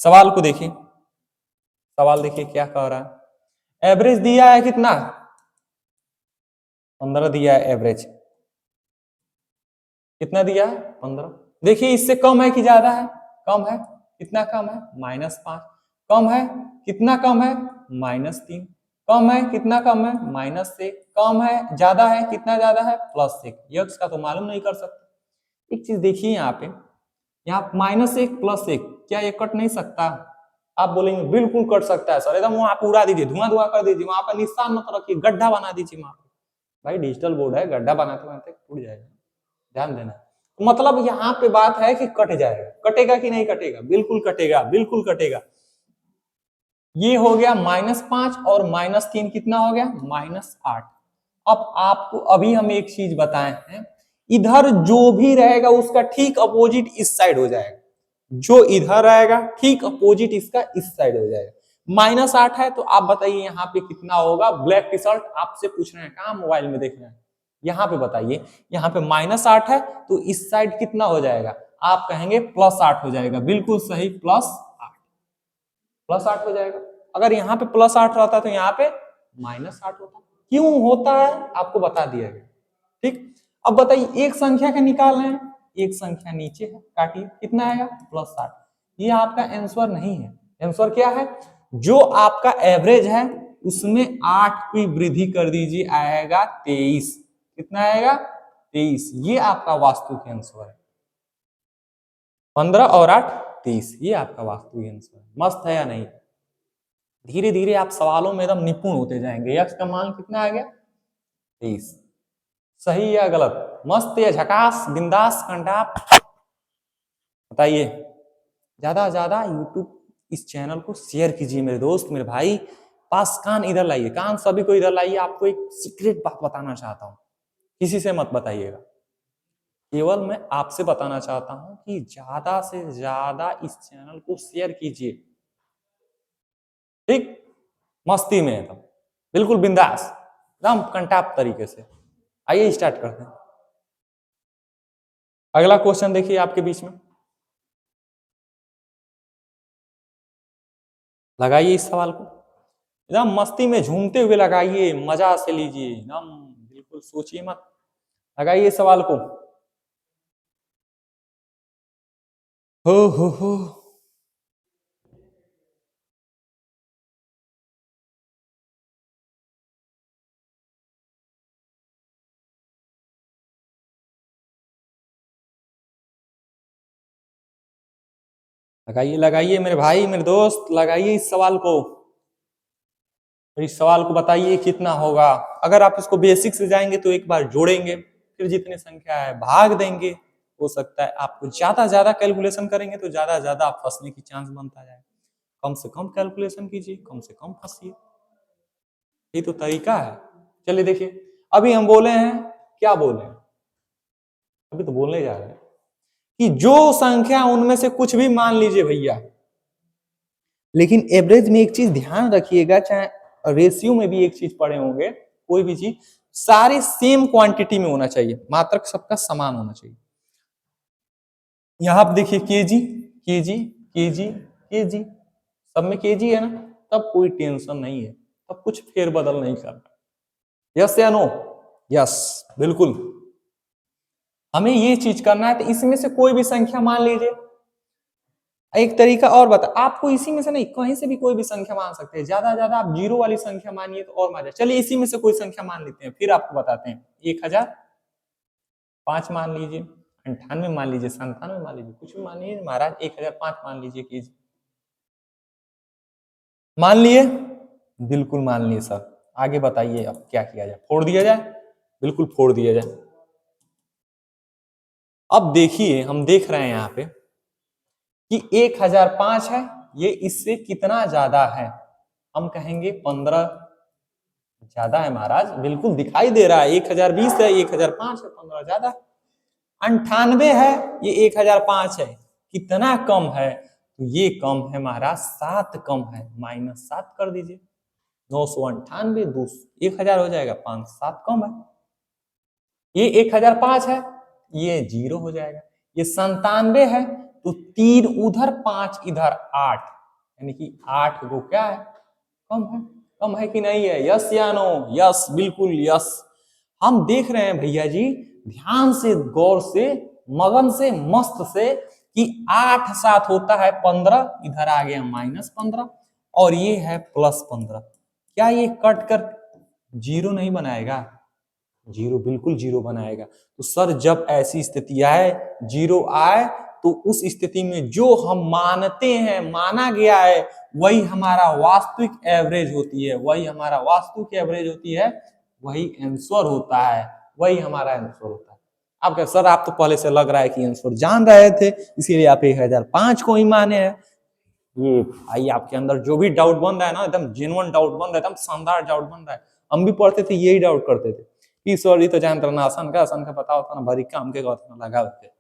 सवाल को देखिए, सवाल देखिए क्या कह रहा है। एवरेज दिया है कितना? 15 दिया है एवरेज, कितना दिया है? 15। देखिए इससे कम है कि ज्यादा है? कम है, कितना कम है? -5। कम है, कितना कम है? -3। कम है, कितना कम है? -1। कम है, ज्यादा है, कितना ज्यादा है? +1। यक्स का तो मालूम नहीं कर सकते। एक चीज देखिए यहाँ पे, यहाँ -1 +1, क्या ये कट नहीं सकता? आप बोलेंगे बिल्कुल कट सकता है सर, एकदम वहां पे उड़ा दीजिए, धुआं धुआं कर दीजिए, वहां पर निशान मत रखिए, गड्ढा बना दीजिए वहां पे। भाई डिजिटल बोर्ड है, गड्ढा बनाते बनाते टूट जाएगा, ध्यान देना। तो मतलब यहाँ पे बात है कि कट जाएगा, कटेगा कि नहीं कटेगा? बिल्कुल कटेगा, बिल्कुल कटेगा। ये हो गया -5 और -3 कितना हो गया? -8। अब आपको अभी हम एक चीज बताए हैं, इधर जो भी रहेगा उसका ठीक अपोजिट इस साइड हो जाएगा, जो इधर रहेगा ठीक अपोजिट इसका इस साइड हो जाएगा। -8 है तो आप बताइए यहाँ पे कितना होगा? ब्लैक टी शर्ट आपसे पूछ रहे हैं, कहाँ मोबाइल में देख रहे हैं, यहाँ पे बताइए। यहाँ पे -8 है तो इस साइड कितना हो जाएगा? आप कहेंगे +8 हो जाएगा, बिल्कुल सही, +8 हो जाएगा। अगर यहाँ पे +8 रहता तो यहाँ पे -8 होता। क्यों होता है आपको बता दिया गया, ठीक। अब बताइए एक संख्या का निकाल रहे हैं, एक संख्या नीचे है, काटिए, कितना आएगा? +8। ये आपका आंसर नहीं है, आंसर क्या है? जो आपका एवरेज है उसमें 8 की वृद्धि कर दीजिए, आएगा 23। कितना आएगा? 23। ये आपका वास्तविक आंसर है। 15 और 8 23, ये आपका वास्तविक आंसर है। मस्त है या नहीं? धीरे धीरे आप सवालों में एकदम निपुण होते जाएंगे। यक्स का मान कितना आ गया? 23। सही या गलत? मस्त या झकास, बिंदास, कंडाप, बताइए। ज्यादा ज्यादा यूट्यूब इस चैनल को शेयर कीजिए मेरे दोस्त, मेरे भाई। पास कान इधर लाइए, कान सभी को इधर लाइए। आपको एक सीक्रेट बात बताना चाहता हूं, किसी से मत बताइएगा, केवल मैं आपसे बताना चाहता हूं कि ज्यादा से ज्यादा इस चैनल को शेयर कीजिए, ठीक? मस्ती में एकदम, बिल्कुल बिंदास, एकदम कंटाप तरीके से। आइए स्टार्ट करते हैं। अगला क्वेश्चन देखिए आपके बीच में, लगाइए इस सवाल को, एकदम मस्ती में झूमते हुए लगाइए, मजा से लीजिए एकदम, बिल्कुल सोचिए मत, लगाइए सवाल को। हो लगाइए लगाइए मेरे भाई, मेरे दोस्त, लगाइए इस सवाल को। इस सवाल को बताइए कितना होगा। अगर आप इसको बेसिक से जाएंगे तो एक बार जोड़ेंगे, फिर जितनी संख्या है भाग देंगे। हो सकता है आपको ज्यादा ज्यादा कैलकुलेशन करेंगे तो ज्यादा ज्यादा आप फंसने की चांस बनता जाए। कम से कम कैलकुलेशन कीजिए, कम से कम फंसिए, ये तो तरीका है। चलिए देखिए, अभी हम बोले हैं, क्या बोले हैं, अभी तो बोलने जा रहे हैं कि जो संख्या उनमें से कुछ भी मान लीजिए भैया, लेकिन एवरेज में एक चीज ध्यान रखिएगा, चाहे रेशियो में भी एक चीज पढ़े होंगे, कोई भी चीज सारे सेम क्वांटिटी में होना चाहिए, मात्रक सबका समान होना चाहिए। यहां आप देखिए केजी केजी केजी केजी, सब में केजी है ना, तब कोई टेंशन नहीं है, तब कुछ फेरबदल नहीं करना। यस या नो? यस, बिल्कुल। हमें ये चीज करना है, तो इसमें से कोई भी संख्या मान लीजिए। एक तरीका और बता, आपको इसी में से नहीं, कहीं से भी कोई भी संख्या मान सकते हैं, ज्यादा ज्यादा आप जीरो वाली संख्या मानिए तो और मजा। चलिए इसी में से कोई संख्या मान लेते हैं, फिर आपको बताते हैं। 1005 मान लीजिए, 98 मान लीजिए, 97 मान लीजिए, कुछ भी मान लीजिए महाराज, 1005 मान लीजिए केजी। मान लिए? बिल्कुल मान लिए सर। आगे बताइए अब क्या किया जाए, फोड़ दिया जाए? बिल्कुल फोड़ दिया जाए। अब देखिए, हम देख रहे हैं यहाँ पे कि 1005 है, ये इससे कितना ज्यादा है? हम कहेंगे 15 ज्यादा है महाराज, बिल्कुल दिखाई दे रहा है। 1020 है, 1005 है, 15 ज्यादा। 98 है, ये 1005 है, कितना कम है? तो ये कम है महाराज, 7 कम है, -7 कर दीजिए। 998 1000 हो जाएगा, 5 7 कम है। ये 1005 है, ये 0 हो जाएगा। ये 97 है, तो 3 उधर 5 इधर 8, यानी कि 8 को क्या है, कम है। कम है कि नहीं है? यस या नो? यस, बिल्कुल यस। हम देख रहे हैं भैया जी, ध्यान से, गौर से, मगन से, मस्त से, कि 8 7 होता है 15, इधर आ गया -15, और ये है +15। क्या ये कट कर जीरो नहीं बनाएगा? जीरो बिल्कुल जीरो बनाएगा। तो सर जब ऐसी स्थिति आए, जीरो आए, तो उस स्थिति में जो हम मानते हैं, माना गया है, वही हमारा वास्तविक एवरेज होती है, वही हमारा वास्तविक एवरेज होती है, वही आंसर होता है, वही हमारा आंसर होता है। आप क्या सर, आप तो पहले से लग रहा है कि आंसर जान रहे थे, इसीलिए आप 1005 को ही माने हैं। ये भाई आपके अंदर जो भी डाउट बन रहा है ना, एकदम जेन्युइन डाउट बन रहा है, एकदम शानदार डाउट बन रहा है। हम भी पढ़ते थे, यही डाउट करते थे कि सर ये तो जानते ना, आसान का पता होता ना, भरी काम के लगा होते।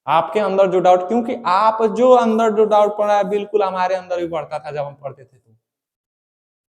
आपके अंदर जो डाउट, क्योंकि आप जो अंदर जो डाउट पड़ा है, बिल्कुल हमारे अंदर भी पड़ता था जब हम पढ़ते थे। तो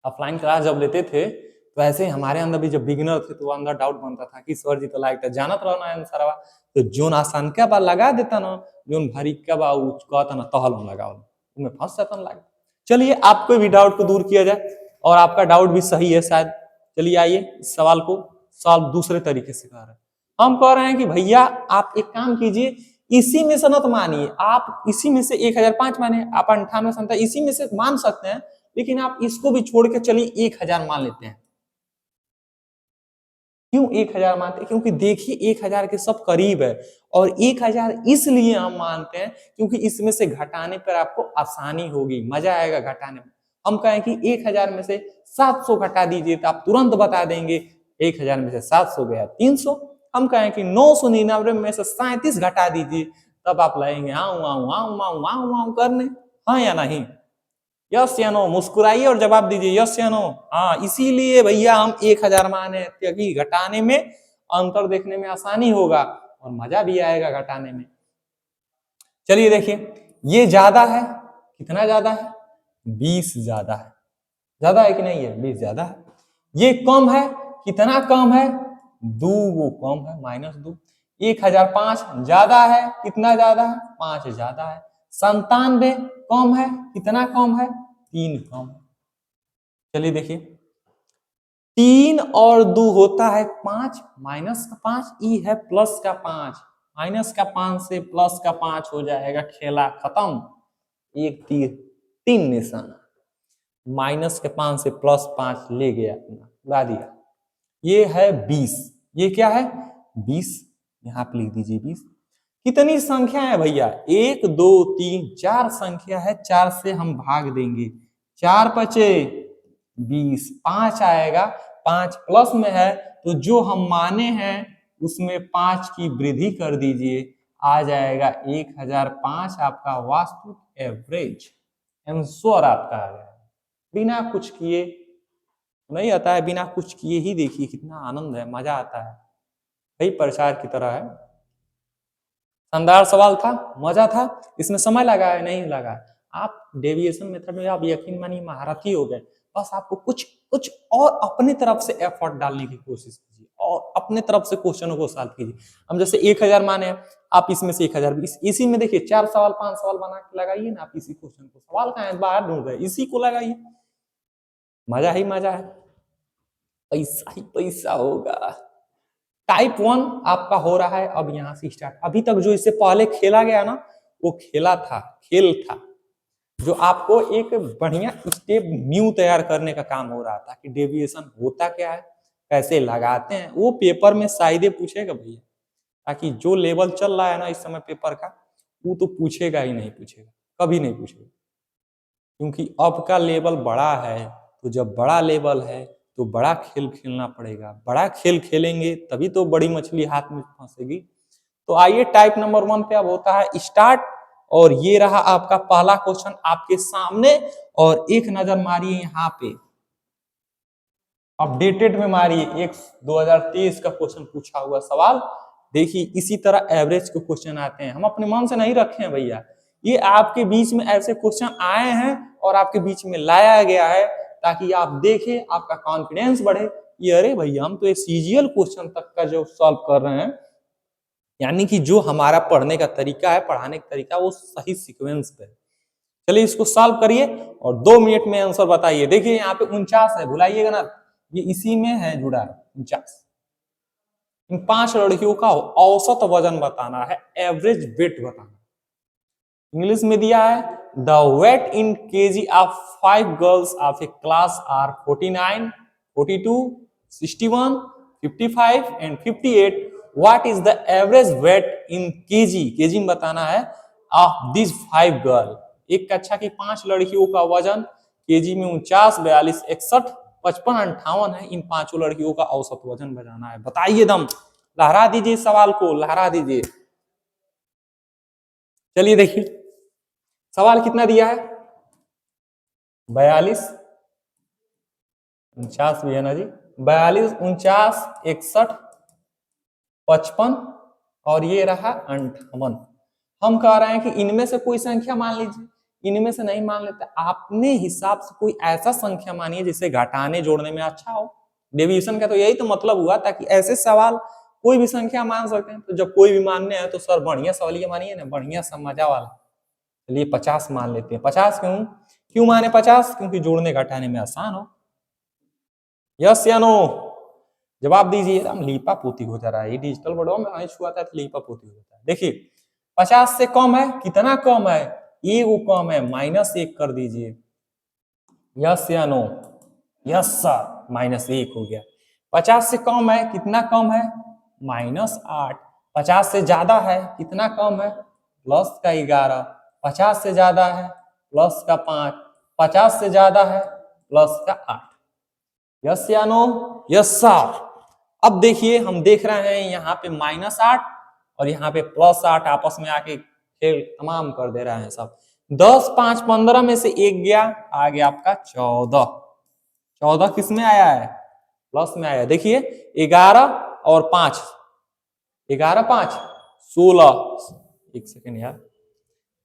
ऑफलाइन क्लास जब लेते थे, तो ऐसे ही हमारे अंदर भी जब बिगिनर थे, तो अंदर डाउट बनता था कि सर जी तो लाइक जानत रहना है आंसर, तो जोन आसान का बा लगा देता ना, जोन भारी का बा कहता ना तहल में लगाओ, उनमें फंस जाता ना। चलिए आपको भी डाउट को दूर किया जाए, और आपका डाउट भी सही है शायद। चलिए आइए इस सवाल को सॉल्व दूसरे तरीके से कर रहे हैं। हम कह रहे हैं कि भैया आप एक काम कीजिए, इसी में से मत मानिए, आप इसी में से 1005 माने, आप 98 97 इसी में से मान सकते हैं, लेकिन आप इसको भी छोड़ के चलिए 1000 मान लेते हैं। क्यों 1000 मानते हैं? क्योंकि देखिए 1000 के सब करीब है, और 1000 इसलिए हम मानते हैं क्योंकि इसमें से घटाने पर आपको आसानी होगी, मजा आएगा घटाने में। हम कहें कि 1000 में से 700 घटा दीजिए, तो आप तुरंत बता देंगे 1000 में से 700 गया 300। हम कहें कि 999 में से 37 घटा दीजिए, तब आप लगेंगे आऊ आऊ आऊ आऊ आऊ आऊ करने, हाँ या नहीं? यस या नो? मुस्कुराइए और जवाब दीजिए यस या नो। हाँ, इसीलिए भैया हम 1000 माने क्योंकि घटाने में अंतर देखने में आसानी होगा और मजा भी आएगा घटाने में। चलिए देखिए, ये ज्यादा है, कितना ज्यादा है? 20 ज्यादा है। ज्यादा है कि नहीं है? 20 ज्यादा है। ये कम है, कितना कम है? 2 कम है, -2। 1005 ज्यादा है, कितना ज्यादा है? 5 ज्यादा है। 97 कम है, कितना कम है? 3 कम है। चलिए देखिए, 3 और 2 होता है 5, -5, ई है +5, -5 से +5 हो जाएगा, खेला खत्म। एक तीर 3 निशाना, -5 से +5 ले गया, उड़ा दिया। ये है 20, ये क्या है? 20, यहाँ पे लिख दीजिए 20। कितनी संख्या है भैया? 1 2 3 4 संख्या है, 4 से हम भाग देंगे, 4 बचे 20, 5 आएगा, 5 प्लस में है तो जो हम माने हैं उसमें 5 की वृद्धि कर दीजिए, आ जाएगा 1005 आपका वास्तविक एवरेज आंसर आपका आ गया। बिना कुछ किए नहीं आता है, बिना कुछ किए ही देखिए कितना आनंद है, मजा आता है, कई प्रचार की तरह है। शानदार सवाल था, मजा था, इसमें समय लगा है? नहीं लगा। आप डेविएशन मेथड में आप यकीन मानिए महारथी हो गए। बस आपको कुछ कुछ और अपनी तरफ से एफर्ट डालने की कोशिश कीजिए और अपने तरफ से क्वेश्चनों को सॉल्व कीजिए। हम जैसे 1000 माने, आप इसमें से 1000, इसी में देखिए 4 सवाल 5 सवाल बना के लगाइए ना आप इसी क्वेश्चन को। सवाल कहाँ है? बाहर ढूंढ रहे, इसी को लगाइए, मजा ही मजा है, पैसा ही पैसा होगा। टाइप 1 आपका हो रहा है अब यहाँ से स्टार्ट। अभी तक जो इससे पहले खेला गया ना, वो खेल था जो आपको एक बढ़िया स्टेप न्यू तैयार करने का काम हो रहा था कि डेविएशन होता क्या है, कैसे लगाते हैं। वो पेपर में शायद पूछेगा भैया, ताकि जो लेवल चल रहा है ना इस समय पेपर का, वो तो पूछेगा ही नहीं, पूछेगा कभी नहीं पूछेगा, क्योंकि अब का लेवल बड़ा है। तो जब बड़ा लेवल है तो बड़ा खेल खेलना पड़ेगा, बड़ा खेल खेलेंगे तभी तो बड़ी मछली हाथ में फंसेगी। तो आइए टाइप नंबर 1 पे अब होता है स्टार्ट, और ये रहा आपका पहला क्वेश्चन आपके सामने। और एक नजर मारिए यहाँ पे, अपडेटेड में मारिए, एक 2023 का क्वेश्चन पूछा हुआ सवाल। देखिए इसी तरह एवरेज के क्वेश्चन आते हैं, हम अपने मन से नहीं रखे हैं भैया, ये आपके बीच में ऐसे क्वेश्चन आए हैं और आपके बीच में लाया गया है ताकि आप देखें, आपका कॉन्फिडेंस बढ़े। ये अरे भैया हम तो ये सीजीएल क्वेश्चन तक का जो सॉल्व कर रहे हैं, यानी कि जो हमारा पढ़ने का तरीका है, पढ़ाने का तरीका, वो सही सीक्वेंस पे। चलिए इसको सॉल्व करिए और 2 मिनट में आंसर बताइए। देखिए यहाँ पे 49 है, भुलाइएगा ना, ये इसी में है जुड़ा है 49। इन 5 लड़कियों का औसत वजन बताना है, एवरेज वेट बताना। इंग्लिश में दिया है the weight in KG of 5 girls of a class are 49, 42, 61, 55 and 58। What is the average weight in KG, KG में बताना है, ऑफ दिस 5 गर्ल। एक कक्षा की 5 लड़कियों का वजन केजी में 49, 42, 61, 55, 58 है। इन 5 लड़कियों का औसत वजन बताना है। बताइए, दम लहरा दीजिए, सवाल को लहरा दीजिए। चलिए देखिए सवाल कितना दिया है, 42, 49 भी है ना जी, 42, 49, 61, 55 और ये रहा 58। हम कह रहे हैं कि इनमें से कोई संख्या मान लीजिए, इनमें से नहीं मान लेते, अपने हिसाब से कोई ऐसा संख्या मानिए जिसे घटाने जोड़ने में अच्छा हो। डेविएशन का तो यही तो मतलब हुआ, ताकि ऐसे सवाल कोई भी संख्या मान सकते हैं। तो जब कोई भी मानने हैं तो सर बढ़िया सवाल ये मानिए ना, बढ़िया सा मजा वाला। चलिए 50 मान लेते हैं। 50 क्यों माने 50? क्योंकि जोड़ने घटाने में आसान हो। यस या नो? जवाब दीजिए। हम लीपा पोती हो जा रहा है, ये डिजिटल वर्ल्ड में हमें छुआ था तो लीपा पोती हो जाता है। देखिए 50 से कम है, कितना कम है? एक कम है, -1 कर दीजिए। यस या नो? यस सर, -1 हो गया। 50 से कम है, कितना कम है? -8। 50 से ज्यादा है, कितना कम है? +11। 50 से ज्यादा है, +5। 50 से ज्यादा है, +8। यस या नो? Yes sir. अब देखिए हम देख रहे हैं यहाँ पे -8 और यहाँ पे +8 आपस में आके खेल तमाम कर दे रहे हैं सब। 10, 5, 15 में से एक गया, आ गया आपका 14। 14 किस में आया है? प्लस में आया। देखिए 11 और 5, 11, 5, 16। एक सेकेंड यार,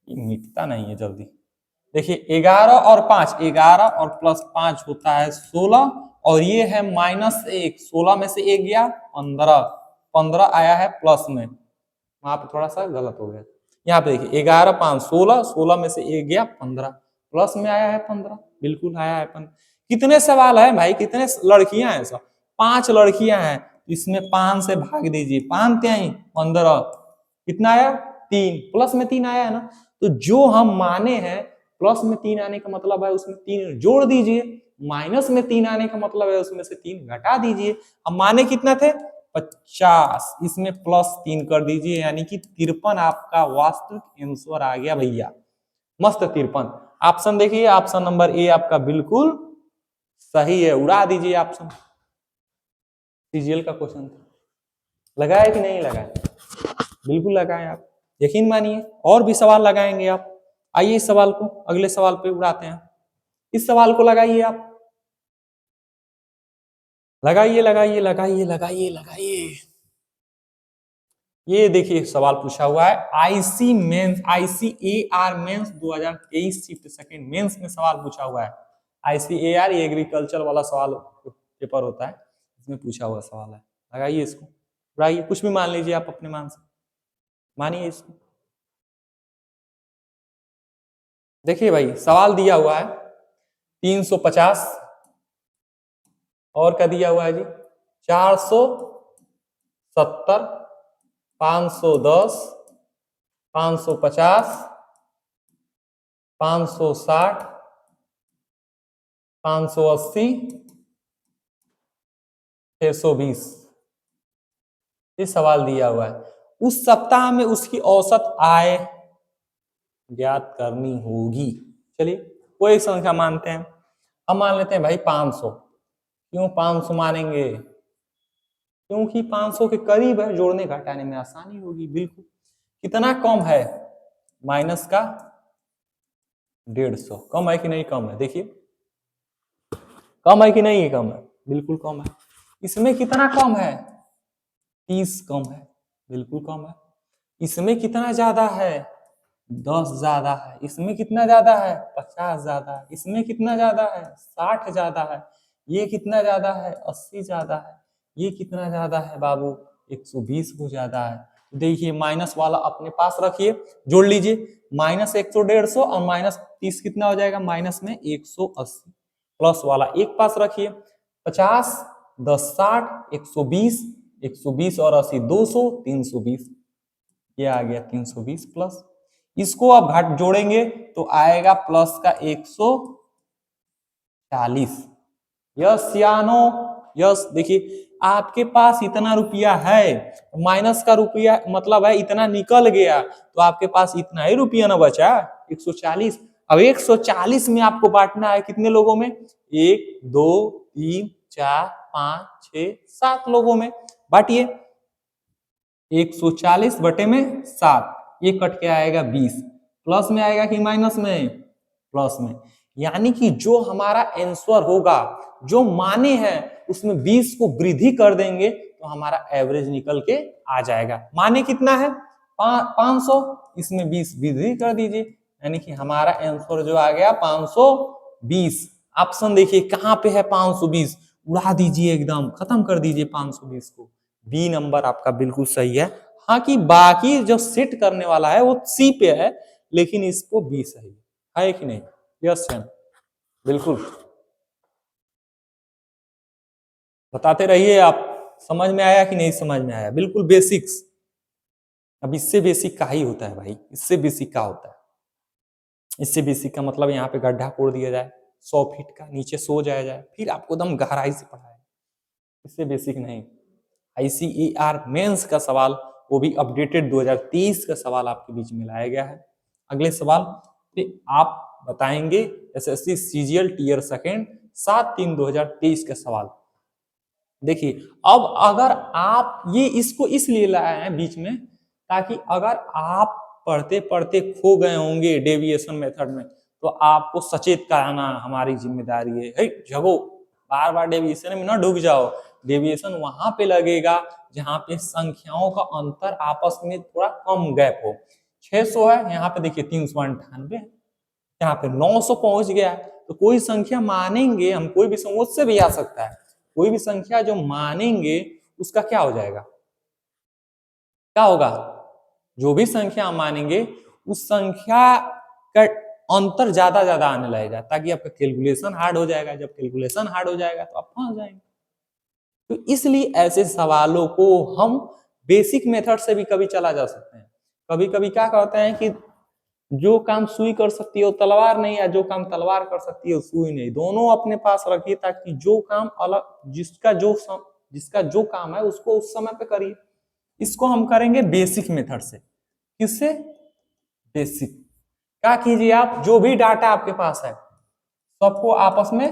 मिटता नहीं है जल्दी। देखिए 11 और 5, 11 और प्लस 5 होता है 16, और ये है -1, 16 में से एक गया 15, 15 आया है प्लस में, वहां पे थोड़ा सा गलत हो गया। यहाँ पे देखिए 11, 5, 16, 16 में से एक गया 15, प्लस में आया है 15, बिल्कुल आया है 15। कितने सवाल है भाई, कितने लड़कियां हैं? सब 5 लड़कियां हैं, इसमें 5 से भाग दीजिए, 5 त्याई 15, कितना आया? 3, प्लस में 3 आया है ना। तो जो हम माने हैं प्लस में 3 आने का मतलब है उसमें 3 जोड़ दीजिए, माइनस में 3 आने का मतलब है उसमें से 3 घटा दीजिए। अब माने कितना थे? 50, इसमें +3 कर दीजिए, यानी कि 53 आपका वास्तविक आंसर आ गया भैया। मस्त 53। ऑप्शन देखिए, ऑप्शन नंबर ए आपका बिल्कुल सही है, उड़ा दीजिए ऑप्शन। सीजीएल का क्वेश्चन था, लगाया कि नहीं लगाया? बिल्कुल लगाए आप, यकीन मानिए। और भी सवाल लगाएंगे आप। आइए इस सवाल को, अगले सवाल पे उड़ाते हैं। इस सवाल को लगाइए आप, लगाइए लगाइए लगाइए लगाइए लगाइए। ये देखिए सवाल पूछा हुआ है, ICAR mains 2023 shift second mains में सवाल पूछा हुआ है। आईसीएआर ये एग्रीकल्चर वाला सवाल पेपर होता है, इसमें पूछा हुआ सवाल है। लगाइए इसको, उड़ाइए, कुछ भी मान लीजिए आप अपने मान से, मानिए इसको। देखिए भाई सवाल दिया हुआ है 350, और क्या दिया हुआ है जी? 470, 510, 550, 560, 580, 620। ये सवाल दिया हुआ है। उस सप्ताह में उसकी औसत आय ज्ञात करनी होगी। चलिए कोई संख्या मानते हैं, हम मान लेते हैं भाई 500। क्यों 500 मानेंगे? क्योंकि 500 के करीब है, जोड़ने घटाने में आसानी होगी। बिल्कुल। कितना कम है? माइनस का 150। कम है कि नहीं? कम है। देखिए कम है कि नहीं? कम है, बिल्कुल कम है। इसमें कितना कम है? 30 कम है, बिल्कुल कम है। इसमें कितना ज्यादा है? 10 ज्यादा है। इसमें कितना ज्यादा है? 50 ज्यादा है। इसमें कितना ज्यादा है? 60 ज्यादा है। ये कितना ज्यादा है? 80 ज्यादा है। ये कितना ज्यादा है बाबू? 120 को ज्यादा है। देखिए माइनस वाला अपने पास रखिए, जोड़ लीजिए, -100, 150 और -30 कितना हो जाएगा? माइनस में 180। प्लस वाला एक पास रखिए, 50, 10, 60, 120, 120 और 80, 200, 320। ये आ गया 320 प्लस। इसको आप घट जोड़ेंगे तो आएगा प्लस का 140। यस या नो? यस। देखिए आपके पास इतना रुपया है, माइनस का रुपया मतलब है इतना निकल गया, तो आपके पास इतना ही रुपया ना बचा, 140। अब 140 में आपको बांटना है कितने लोगों में? 1, 2, 3, 4, 5, 6, 7 लोगों में। बांटिए, 140 बटे में 7, ये कट के आएगा 20। प्लस में आएगा कि माइनस में? प्लस में। यानी कि जो हमारा आंसर होगा, जो माने हैं, उसमें 20 को वृद्धि कर देंगे तो हमारा एवरेज निकल के आ जाएगा। माने कितना है? 500, इसमें 20 वृद्धि कर दीजिए, यानी कि हमारा आंसर जो आ गया 520। ऑप्शन देखिए कहां पे है 520, उड़ा दीजिए, एकदम खत्म कर दीजिए 520 को। बी नंबर आपका बिल्कुल सही है। हाँ कि बाकी जो सेट करने वाला है वो सी पे है, लेकिन इसको बी सही है कि नहीं? यस सर, बिल्कुल। बताते रहिए आप, समझ में आया कि नहीं समझ में आया? बिल्कुल बेसिक्स। अब इससे बेसिक का ही होता है भाई, इससे बेसिक का होता है। इससे बेसिक का मतलब यहाँ पे गड्ढा कोड़ दिया जाए 100 फीट का, नीचे सो जाया जाए, फिर आपको एकदम गहराई से पढ़ाए। इससे बेसिक नहीं। आईसीएआर मेंस का सवाल, वो भी अपडेटेड 2023 का सवाल आपके बीच में लाया गया है। अगले सवाल पे आप बताएंगे एसएससी सीजीएल टीयर सेकेंड 7/3/2023 का सवाल। देखिए अब अगर आप ये इसको इसलिए लाए हैं बीच में, ताकि अगर आप पढ़ते पढ़ते खो गए होंगे डेविएशन मेथड में, तो आपको सचेत कराना हमारी जिम्मेदारी है। हे जगो, बार बार डेविएशन में ना डूब जाओ। डेविएशन वहां पे लगेगा जहां पे संख्याओं का अंतर आपस में थोड़ा कम गैप हो। 600 है, यहाँ पे देखिए 398 है, यहाँ पे 900 पहुंच गया है। तो कोई संख्या मानेंगे हम, कोई भी संख्या उससे भी आ सकता है, कोई भी संख्या जो मानेंगे उसका क्या हो जाएगा, क्या होगा, जो भी संख्या हम मानेंगे उस संख्या का अंतर ज्यादा ज्यादा आने लगेगा, ताकि आपका कैलकुलेशन हार्ड हो जाएगा। जब कैलकुलेशन हार्ड हो जाएगा तो आप फंस जाएंगे। तो इसलिए ऐसे सवालों को हम बेसिक मेथड से भी कभी चला जा सकते हैं। कभी कभी क्या कहते हैं कि जो काम सुई कर सकती है वो तलवार नहीं, या जो काम तलवार कर सकती है वो सुई नहीं, दोनों अपने पास रखिए, ताकि जो काम अलग, जिसका जो काम है उसको उस समय पे करिए। इसको हम करेंगे बेसिक मेथड से। किससे? बेसिक। क्या कीजिए, आप जो भी डाटा आपके पास है सबको आपस में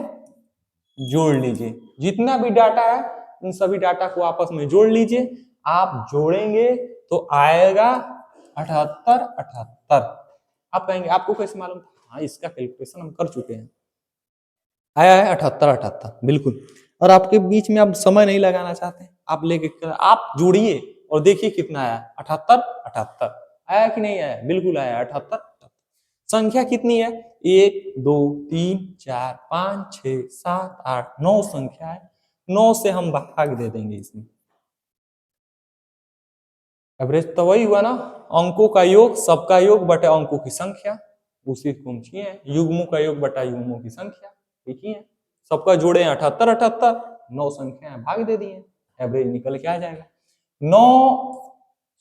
जोड़ लीजिए। जितना भी डाटा है उन सभी डाटा को आपस में जोड़ लीजिए। आप जोड़ेंगे तो आएगा 78 78। आप कहेंगे आपको कैसे मालूम? हाँ, इसका कैलकुलेशन हम कर चुके हैं। आया है 78 78, बिल्कुल। और आपके बीच में आप समय नहीं लगाना चाहते, आप लेके आप जोड़िए और देखिए कितना आया। 78 78 आया कि नहीं आया? बिल्कुल आया, 78 78। संख्या कितनी है? 1 2 3 4 5 6 7 8 9 संख्या है। 9 से हम भाग दे देंगे इसमें। एवरेज तो वही हुआ ना, अंकों का योग, सबका योग बटा अंकों की संख्या, उसी को हम किए। युग्मों का योग बटा युग्मों की संख्या, ठीक है। सबका जोड़े 78 78, 9 संख्या है, भाग दे दिए, एवरेज निकल के आ जाएगा। 9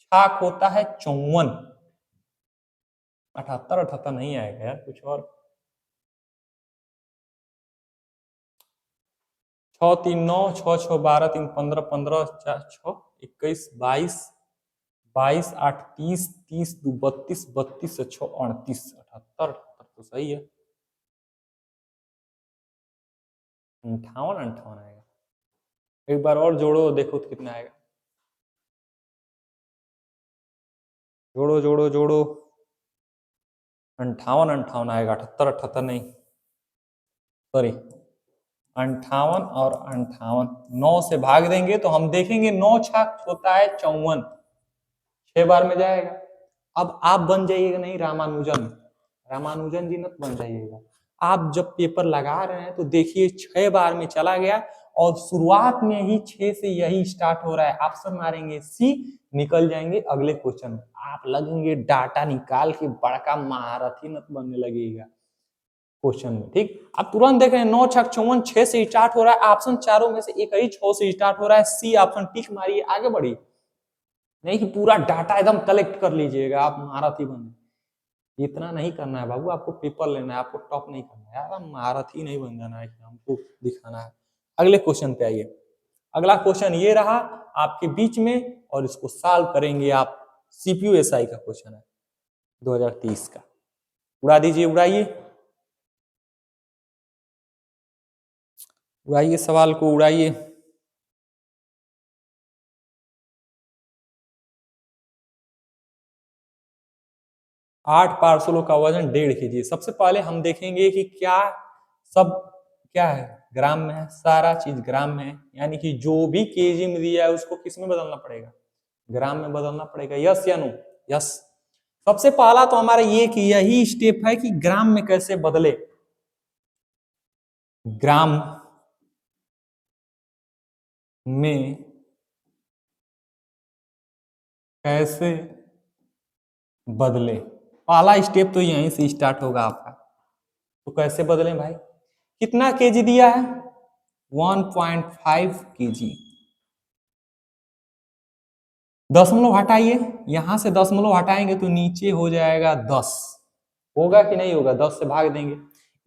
छाक होता है 54। 78 78 नहीं आएगा यार, कुछ और। 6 3 9, 6 6 12 3 15 15 4 6 21 22 22 8 30 30 2 32 32 से 6 38 78 78 तो सही है। 58 58 आएगा। एक बार और जोड़ो, देखो तो कितना आएगा। जोड़ो जोड़ो जोड़ो, 58 58 आएगा, 78 78 नहीं, सॉरी 58 और 58। 9 से भाग देंगे तो हम देखेंगे 9 छाक होता है 54, 6 बार में जाएगा। अब आप बन जाइएगा नहीं रामानुजन, रामानुजन जी मत बन जाइएगा। आप जब पेपर लगा रहे हैं तो देखिए 6 बार में चला गया, और शुरुआत में ही 6 से यही स्टार्ट हो रहा है। ऑप्शन मारेंगे सी, निकल जाएंगे अगले क्वेश्चन में। आप लगेंगे डाटा निकाल के बड़का महारथी मत बनने लगेगा क्वेश्चन में, ठीक। आप तुरंत देख रहे हैं 9 छक 54, 6 से स्टार्ट हो रहा है। ऑप्शन चारों में से एक ही 6 से स्टार्ट हो रहा है, सी ऑप्शन, टिक मारिए, आगे बढ़िए। नहीं कि पूरा डाटा एकदम कलेक्ट कर लीजिएगा आप महारथी बने। इतना नहीं करना है बाबू, आपको पेपर लेना है, आपको टॉप नहीं करना है यार, महारथी नहीं बन जाना है, हमको दिखाना है। अगले क्वेश्चन पे आइए। अगला क्वेश्चन ये रहा आपके बीच में, और इसको सॉल्व करेंगे आप। सीपीयू एसआई का क्वेश्चन है 2030 का। उड़ा दीजिए, उड़ाइए उड़ाइए, सवाल को उड़ाइए। आठ पार्सलों का वजन 1.5 kg। सबसे पहले हम देखेंगे कि क्या सब क्या है, ग्राम में है, सारा चीज ग्राम में है, यानी कि जो भी केजी में दिया है उसको किस में बदलना पड़ेगा, ग्राम में बदलना पड़ेगा। यस या नो? यस। सबसे पहला तो हमारा ये कि यही स्टेप है कि ग्राम में कैसे बदले, ग्राम में कैसे बदले। पहला स्टेप तो यहीं से स्टार्ट होगा आपका। तो कैसे बदले भाई? कितना केजी दिया है? 1.5 kg। दशमलव हटाइए, यहां से दशमलव हटाएंगे तो नीचे हो जाएगा 10। होगा कि नहीं होगा? 10 से भाग देंगे,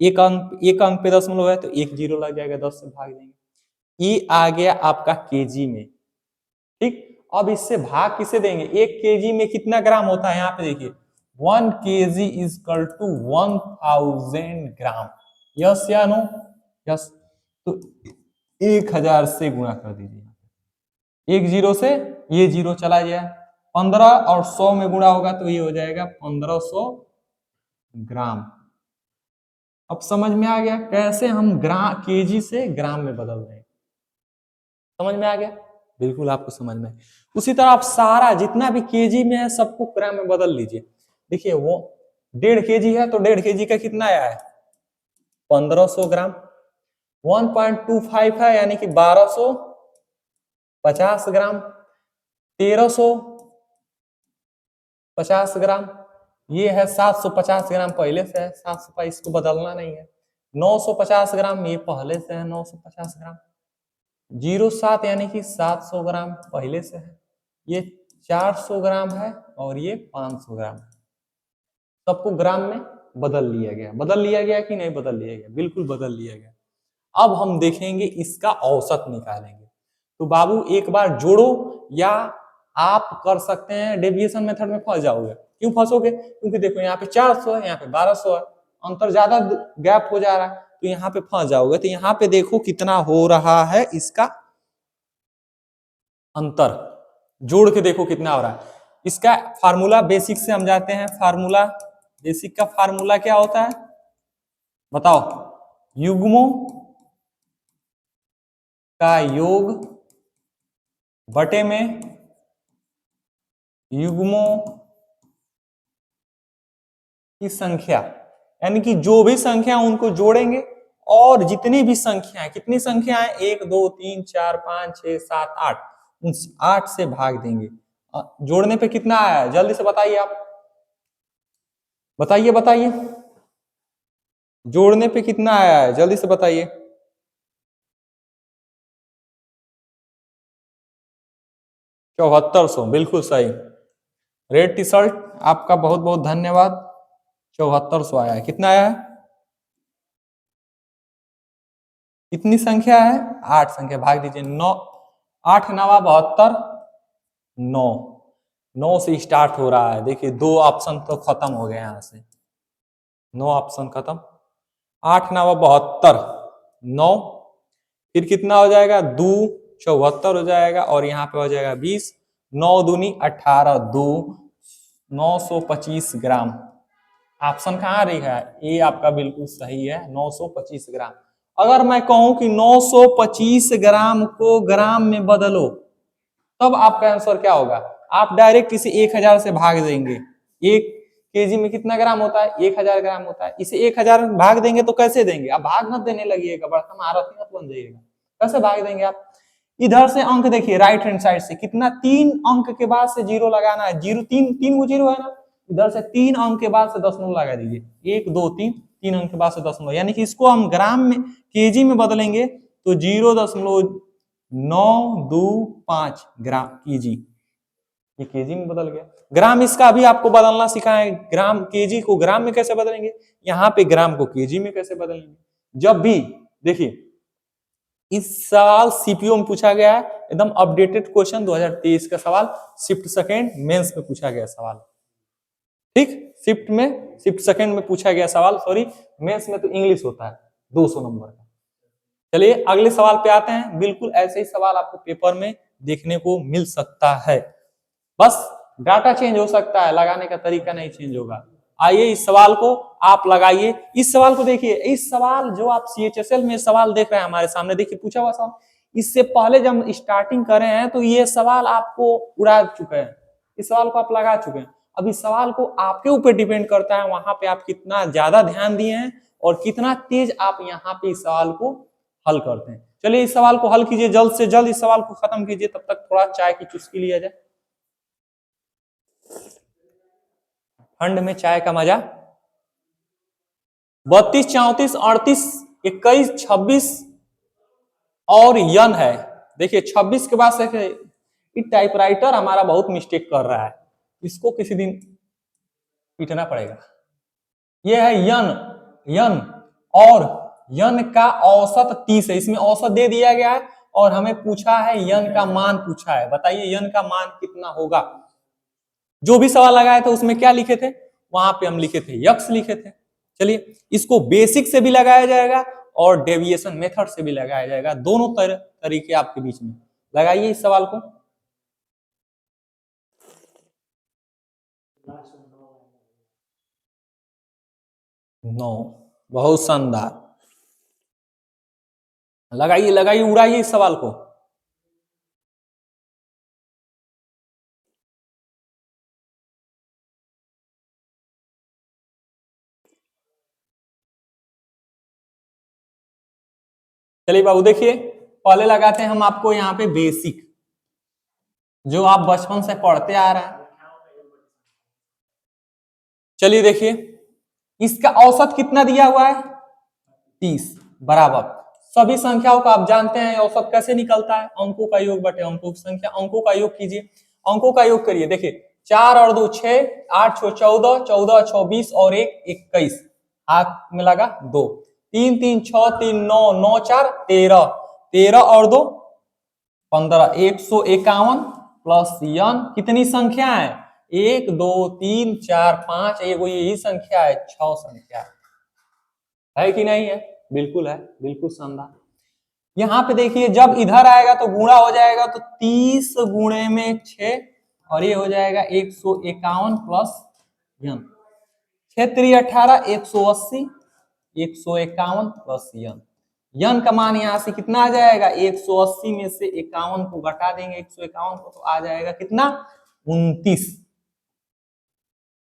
एक अंक पे दशमलव है तो एक जीरो लग जाएगा, 10 से भाग देंगे। ये आ गया आपका केजी में, ठीक। अब इससे भाग किसे देंगे? 1 केजी में कितना ग्राम होता है? यहाँ पे देखिए 1 kg is equal to 1000 gram. Yes या नो? यस। तो 1000 से गुणा कर दीजिए, एक जीरो से ये जीरो चला गया, 15 और 100 में गुणा होगा तो ये हो जाएगा 1500 ग्राम। अब समझ में आ गया कैसे हम ग्राम केजी से ग्राम में बदल रहे हैं। समझ में आ गया? बिल्कुल आपको समझ में। उसी तरह आप सारा जितना भी केजी में है सबको ग्राम में बदल लीजिए। देखिए वो 1.5 केजी है तो 1.5 केजी का कितना आया है 1500 ग्राम। 1.25 है यानी कि 1250 ग्राम। 1350 ग्राम। ये है 750 ग्राम पहले से है 700, इसको बदलना नहीं है। 950 ग्राम ये पहले से है 950 ग्राम। 07 यानी कि 700 ग्राम पहले से है। ये 400 ग्राम है और ये 500 ग्राम है। सबको ग्राम में बदल लिया गया। बदल लिया गया कि नहीं बदल लिया गया? बिल्कुल बदल लिया गया। अब हम देखेंगे इसका औसत निकालेंगे। तो बाबू एक बार जोड़ो या आप कर सकते हैं डेविएशन मेथड में फंस जाओगे। क्यों फंसोगे? क्योंकि देखो यहाँ पे 400 है यहाँ पे 1200 है, अंतर ज्यादा गैप हो जा रहा है तो यहाँ पे फंस जाओगे। तो यहाँ पे देखो कितना हो रहा है इसका अंतर, जोड़ के देखो कितना हो रहा है। इसका फार्मूला बेसिक से हम जाते हैं। फार्मूला बेसिक का फार्मूला क्या होता है बताओ? युग्मों का योग बटे में युग्मों की संख्या, यानी कि जो भी संख्या उनको जोड़ेंगे और जितनी भी संख्या है, कितनी संख्या है 1 2 3 4 5 6 7 8, उन 8 से भाग देंगे। जोड़ने पे कितना आया है जल्दी से बताइए आप, बताइए बताइए जोड़ने पे कितना आया है जल्दी से बताइए। $7400 बिल्कुल सही। रेड टी शर्ट आपका बहुत बहुत धन्यवाद। 7400 आया है। कितना आया है? कितनी संख्या है? 8 संख्या, भाग दीजिए। 9 8 9 72 9 9 से स्टार्ट हो रहा है। देखिए 2 ऑप्शन तो खत्म हो गए यहाँ से, 9 ऑप्शन खत्म। 8 9 72 9, फिर कितना हो जाएगा 2 74 हो जाएगा और यहाँ पे हो जाएगा 20, 9 दूनी 18 2 925 ग्राम। ऑप्शन कहाँ रहेगा? ये आपका बिल्कुल सही है 925 ग्राम। अगर मैं कहूं कि 925 ग्राम को ग्राम में बदलो तब आपका आंसर क्या होगा? आप डायरेक्ट इसे 1000 से भाग देंगे। 1 केजी में कितना ग्राम होता है? 1000 ग्राम होता है। इसे 1000 भाग देंगे तो कैसे देंगे? आप भाग मत देने लगिएगा, बड़ा महारथी मत बन जाइएगा। कैसे भाग देंगे आप? इधर से अंक देखिए राइट हैंड साइड से कितना, 3 अंक के बाद से जीरो लगाना है। जीरो 3 वो जीरो है ना, इधर से 3 अंक के बाद से दशमलव लगा दीजिए। 1 2 3 3 अंक के बाद से दशमलव, यानी कि इसको हम ग्राम में केजी में बदलेंगे तो 0.925 ग्राम केजी। ये केजी में बदल गया। ग्राम इसका अभी आपको बदलना सिखाएं। ग्राम केजी को ग्राम में कैसे बदलेंगे, यहाँ पे ग्राम को केजी में कैसे बदलेंगे। जब भी देखिए इस सवाल सीपीओ में पूछा गया है, एकदम अपडेटेड क्वेश्चन 2023 का सवाल, शिफ्ट सेकेंड मेंस में पूछा गया सवाल। ठीक, शिफ्ट सेकेंड में पूछा गया सवाल, सॉरी मेंस में तो इंग्लिश होता है 200 नंबर का। चलिए अगले सवाल पे आते हैं। बिल्कुल ऐसे ही सवाल आपको पेपर में देखने को मिल सकता है, बस डाटा चेंज हो सकता है, लगाने का तरीका नहीं चेंज होगा। आइए इस सवाल को आप लगाइए। इस सवाल को देखिए, इस सवाल जो आप सीएचएसएल में सवाल देख रहे हैं हमारे सामने, देखिए पूछा हुआ सवाल, इससे पहले जब हम स्टार्टिंग कर रहे हैं तो ये सवाल आपको उड़ा चुके हैं, इस सवाल को आप लगा चुके हैं। अब इस सवाल को आपके ऊपर डिपेंड करता है, वहां पे आप कितना ज्यादा ध्यान दिए हैं और कितना तेज आप यहाँ पे इस सवाल को हल करते हैं। चलिए इस सवाल को हल कीजिए, जल्द से जल्द इस सवाल को खत्म कीजिए, तब तक थोड़ा चाय की चुस्की लिया जाए। ठंड में चाय का मजा। 32 34 38 21 26 और यन है। देखिए 26 के बाद से टाइपराइटर हमारा बहुत मिस्टेक कर रहा है, इसको किसी दिन पीटना पड़ेगा। यह है यन, यन और यन का औसत 30 है, इसमें औसत दे दिया गया है और हमें पूछा है यन का मान पूछा है। बताइए यन का मान कितना होगा? जो भी सवाल लगाए थे उसमें क्या लिखे थे? वहां पे हम लिखे थे यक्स लिखे थे। चलिए इसको बेसिक से भी लगाया जाएगा और डेविएशन मेथड से भी लगाया जाएगा, दोनों तरीके आपके बीच में। लगाइए इस सवाल को। 9। बहुत शानदार। लगाइए लगाइए, उड़ाइए इस सवाल को। चलिए बाबू देखिए, पहले लगाते हैं हम आपको यहाँ पे बेसिक, जो आप बचपन से पढ़ते आ रहे हैं। चलिए देखिए, इसका औसत कितना दिया हुआ है? 30 बराबर। सभी संख्याओं का आप जानते हैं औसत कैसे निकलता है? अंकों का योग बटे अंकों की संख्या। अंकों का योग कीजिए, अंकों का योग करिए। देखिए 4 और 2 6, 8 6 14, 14 24 और 1 21, हाथ में लगा 2, 3 3 6 3 9, 9 4 13, 13 और 2 15, 151 प्लस यन कितनी संख्या है? 1 2 3 4 5, एगो यही संख्या है, 6 संख्या है कि नहीं है? बिल्कुल है, बिल्कुल शानदार। यहाँ पे देखिए, जब इधर आएगा तो गुणा हो जाएगा, तो 30 गुणे में 6 और ये हो जाएगा 151 प्लस यन, 6 3 18, 180, 151 प्लस यन। यन का मान यहाँ से कितना आ जाएगा? 180 में से 51 को घटा देंगे, 151 को, तो आ जाएगा कितना? 29।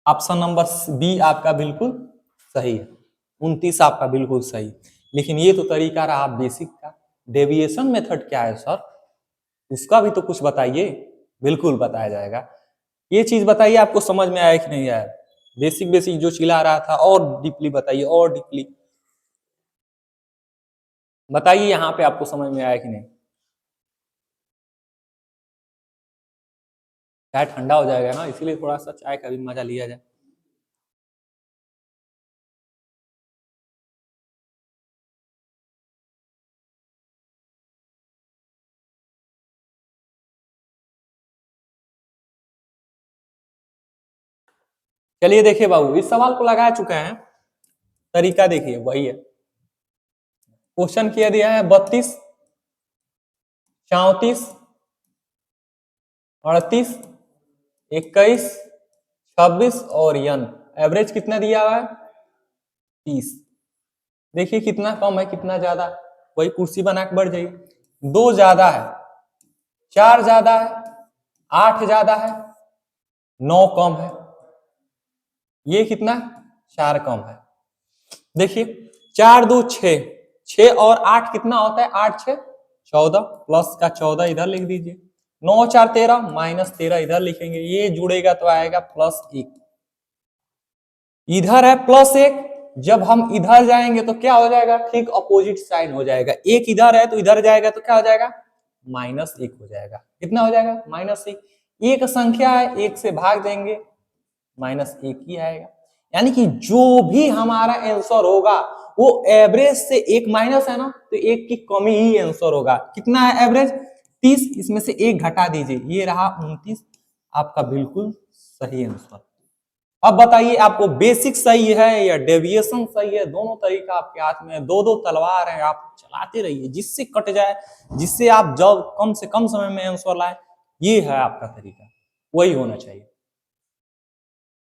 ऑप्शन नंबर बी आपका बिल्कुल सही है, 29 आपका बिल्कुल सही। लेकिन ये तो तरीका रहा बेसिक का, डेविएशन मेथड क्या है सर? उसका भी तो कुछ बताइए। बिल्कुल बताया जाएगा। ये चीज बताइए, आपको समझ में आया कि नहीं आया? बेसिक बेसिक जो चिल्ला रहा था, और डीपली बताइए, और डीपली बताइए, यहाँ पे आपको समझ में आया कि नहीं? चाय ठंडा हो जाएगा ना, इसीलिए थोड़ा सा चाय का भी मजा लिया जाए। चलिए देखिए बाबू, इस सवाल को लगा चुके हैं, तरीका देखिए वही है। क्वेश्चन किया दिया है 32, 34, 38, 21, 26 और यन। एवरेज कितना दिया हुआ है? 30। देखिए कितना कम है कितना ज्यादा, वही कुर्सी बना के बढ़ जाइए। 2 ज्यादा है, 4 ज्यादा है, 8 ज्यादा है, 9 कम है, ये कितना? 4 कम है। देखिए 4 2 6, 6 और 8 कितना होता है? 8 6 14, प्लस का 14 इधर लिख दीजिए। 9 4 13, माइनस 13 इधर लिखेंगे, ये जुड़ेगा तो आएगा +1। इधर है +1, जब हम इधर जाएंगे तो क्या हो जाएगा? ठीक अपोजिट साइन हो जाएगा। एक इधर है तो इधर जाएगा तो क्या हो जाएगा? -1 हो जाएगा। कितना हो जाएगा? -1। एक संख्या है, 1 से भाग देंगे, -1 ही आएगा। यानी कि जो भी हमारा आंसर होगा वो एवरेज से 1 माइनस है ना, तो 1 की कमी ही आंसर होगा। कितना है एवरेज? 30, इसमें से 1 घटा दीजिए, ये रहा 29, आपका बिल्कुल सही आंसर। अब बताइए आपको बेसिक सही है या डेविएशन सही है? दोनों तरीका आपके हाथ में है, दो दो तलवार है, आप चलाते रहिए, जिससे कट जाए, जिससे आप जब कम से कम समय में आंसर लाए, ये है आपका तरीका, वही होना चाहिए।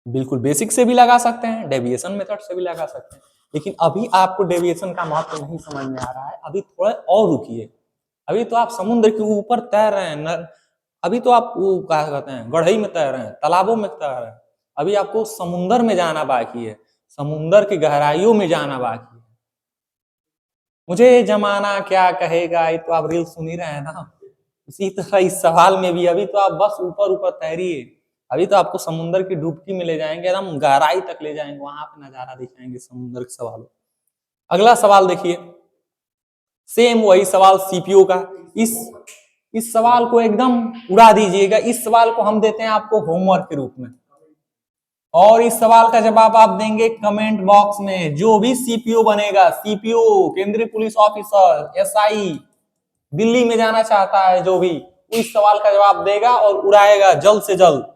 बिल्कुल बेसिक से भी लगा सकते हैं, डेविएशन मेथड से भी लगा सकते हैं, लेकिन अभी आपको डेविएशन का महत्व नहीं समझ में आ रहा है। अभी थोड़ा और रुकिए, अभी तो आप समुद्र के ऊपर तैर रहे हैं, अभी तो आप वो क्या कहते हैं, गढ़ई में तैर रहे हैं, तालाबों में तैर रहे हैं। अभी आपको समुद्र में जाना बाकी है, समुद्र की गहराइयों में जाना बाकी है। मुझे जमाना क्या कहेगा, ये तो आप रील सुन ही रहे हैं ना। उसी तरह इस सवाल में भी अभी तो आप बस ऊपर ऊपर तैरिए, अभी तो आपको समुद्र की डुबकी में ले जाएंगे, एकदम गहराई तक ले जाएंगे, वहां पे नजारा दिखाएंगे समुद्र के सवालों। अगला सवाल देखिए, सेम वही सवाल सीपीओ का। इस सवाल को एकदम उड़ा दीजिएगा। इस सवाल को हम देते हैं आपको होमवर्क के रूप में, और इस सवाल का जवाब आप देंगे कमेंट बॉक्स में। जो भी सीपीओ बनेगा, सीपीओ केंद्रीय पुलिस ऑफिसर, एसआई, दिल्ली में जाना चाहता है जो भी, इस सवाल का जवाब देगा और उड़ाएगा जल्द से जल्द।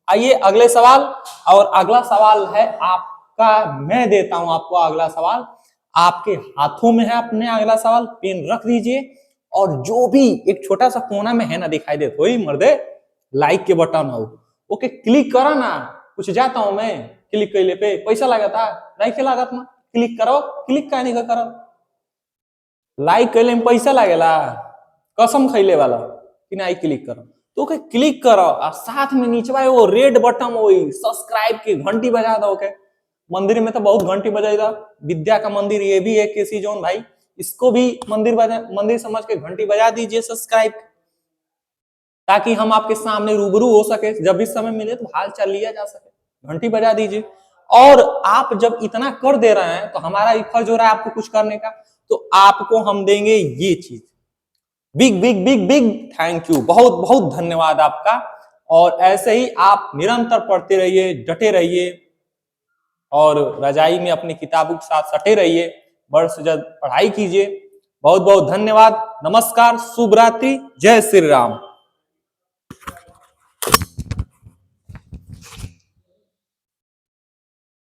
आइए अगले सवाल, और अगला सवाल है आपका, मैं देता हूं आपको अगला सवाल, आपके हाथों में है अपने अगला सवाल, पेन रख दीजिए, और जो भी एक छोटा सा कोना में है ना, दिखाई देता वही मर्दे, लाइक के बटन हो, ओके क्लिक करा ना, कुछ जाता हूं मैं। क्लिक कैले पे पैसा लागता नहीं के लागत ना क्लिक करो क्लिक का नहीं करो लाइक कैले में पैसा लागेला कसम खैले वाला कि नहीं क्लिक करो तो के क्लिक करो और साथ में नीचे वो रेड बटन वही सब्सक्राइब की घंटी बजा दो के मंदिर में तो बहुत घंटी बजाई दो विद्या का मंदिर ये भी है केसी जोन भाई इसको भी मंदिर समझ के घंटी बजा दीजिए सब्सक्राइब ताकि हम आपके सामने रूबरू हो सके जब भी समय मिले तो हाल चाल लिया जा सके घंटी बजा दीजिए और आप जब इतना कर दे रहे हैं तो हमारा एक फर्ज हो रहा है आपको कुछ करने का तो आपको हम देंगे ये चीज big big big big thank you बहुत बहुत धन्यवाद आपका और ऐसे ही आप निरंतर पढ़ते रहिए डटे रहिए और रजाई में अपनी किताबों के साथ सटे रहिए वर्ष से जब पढ़ाई कीजिए बहुत बहुत धन्यवाद नमस्कार शुभ रात्रि जय श्री राम।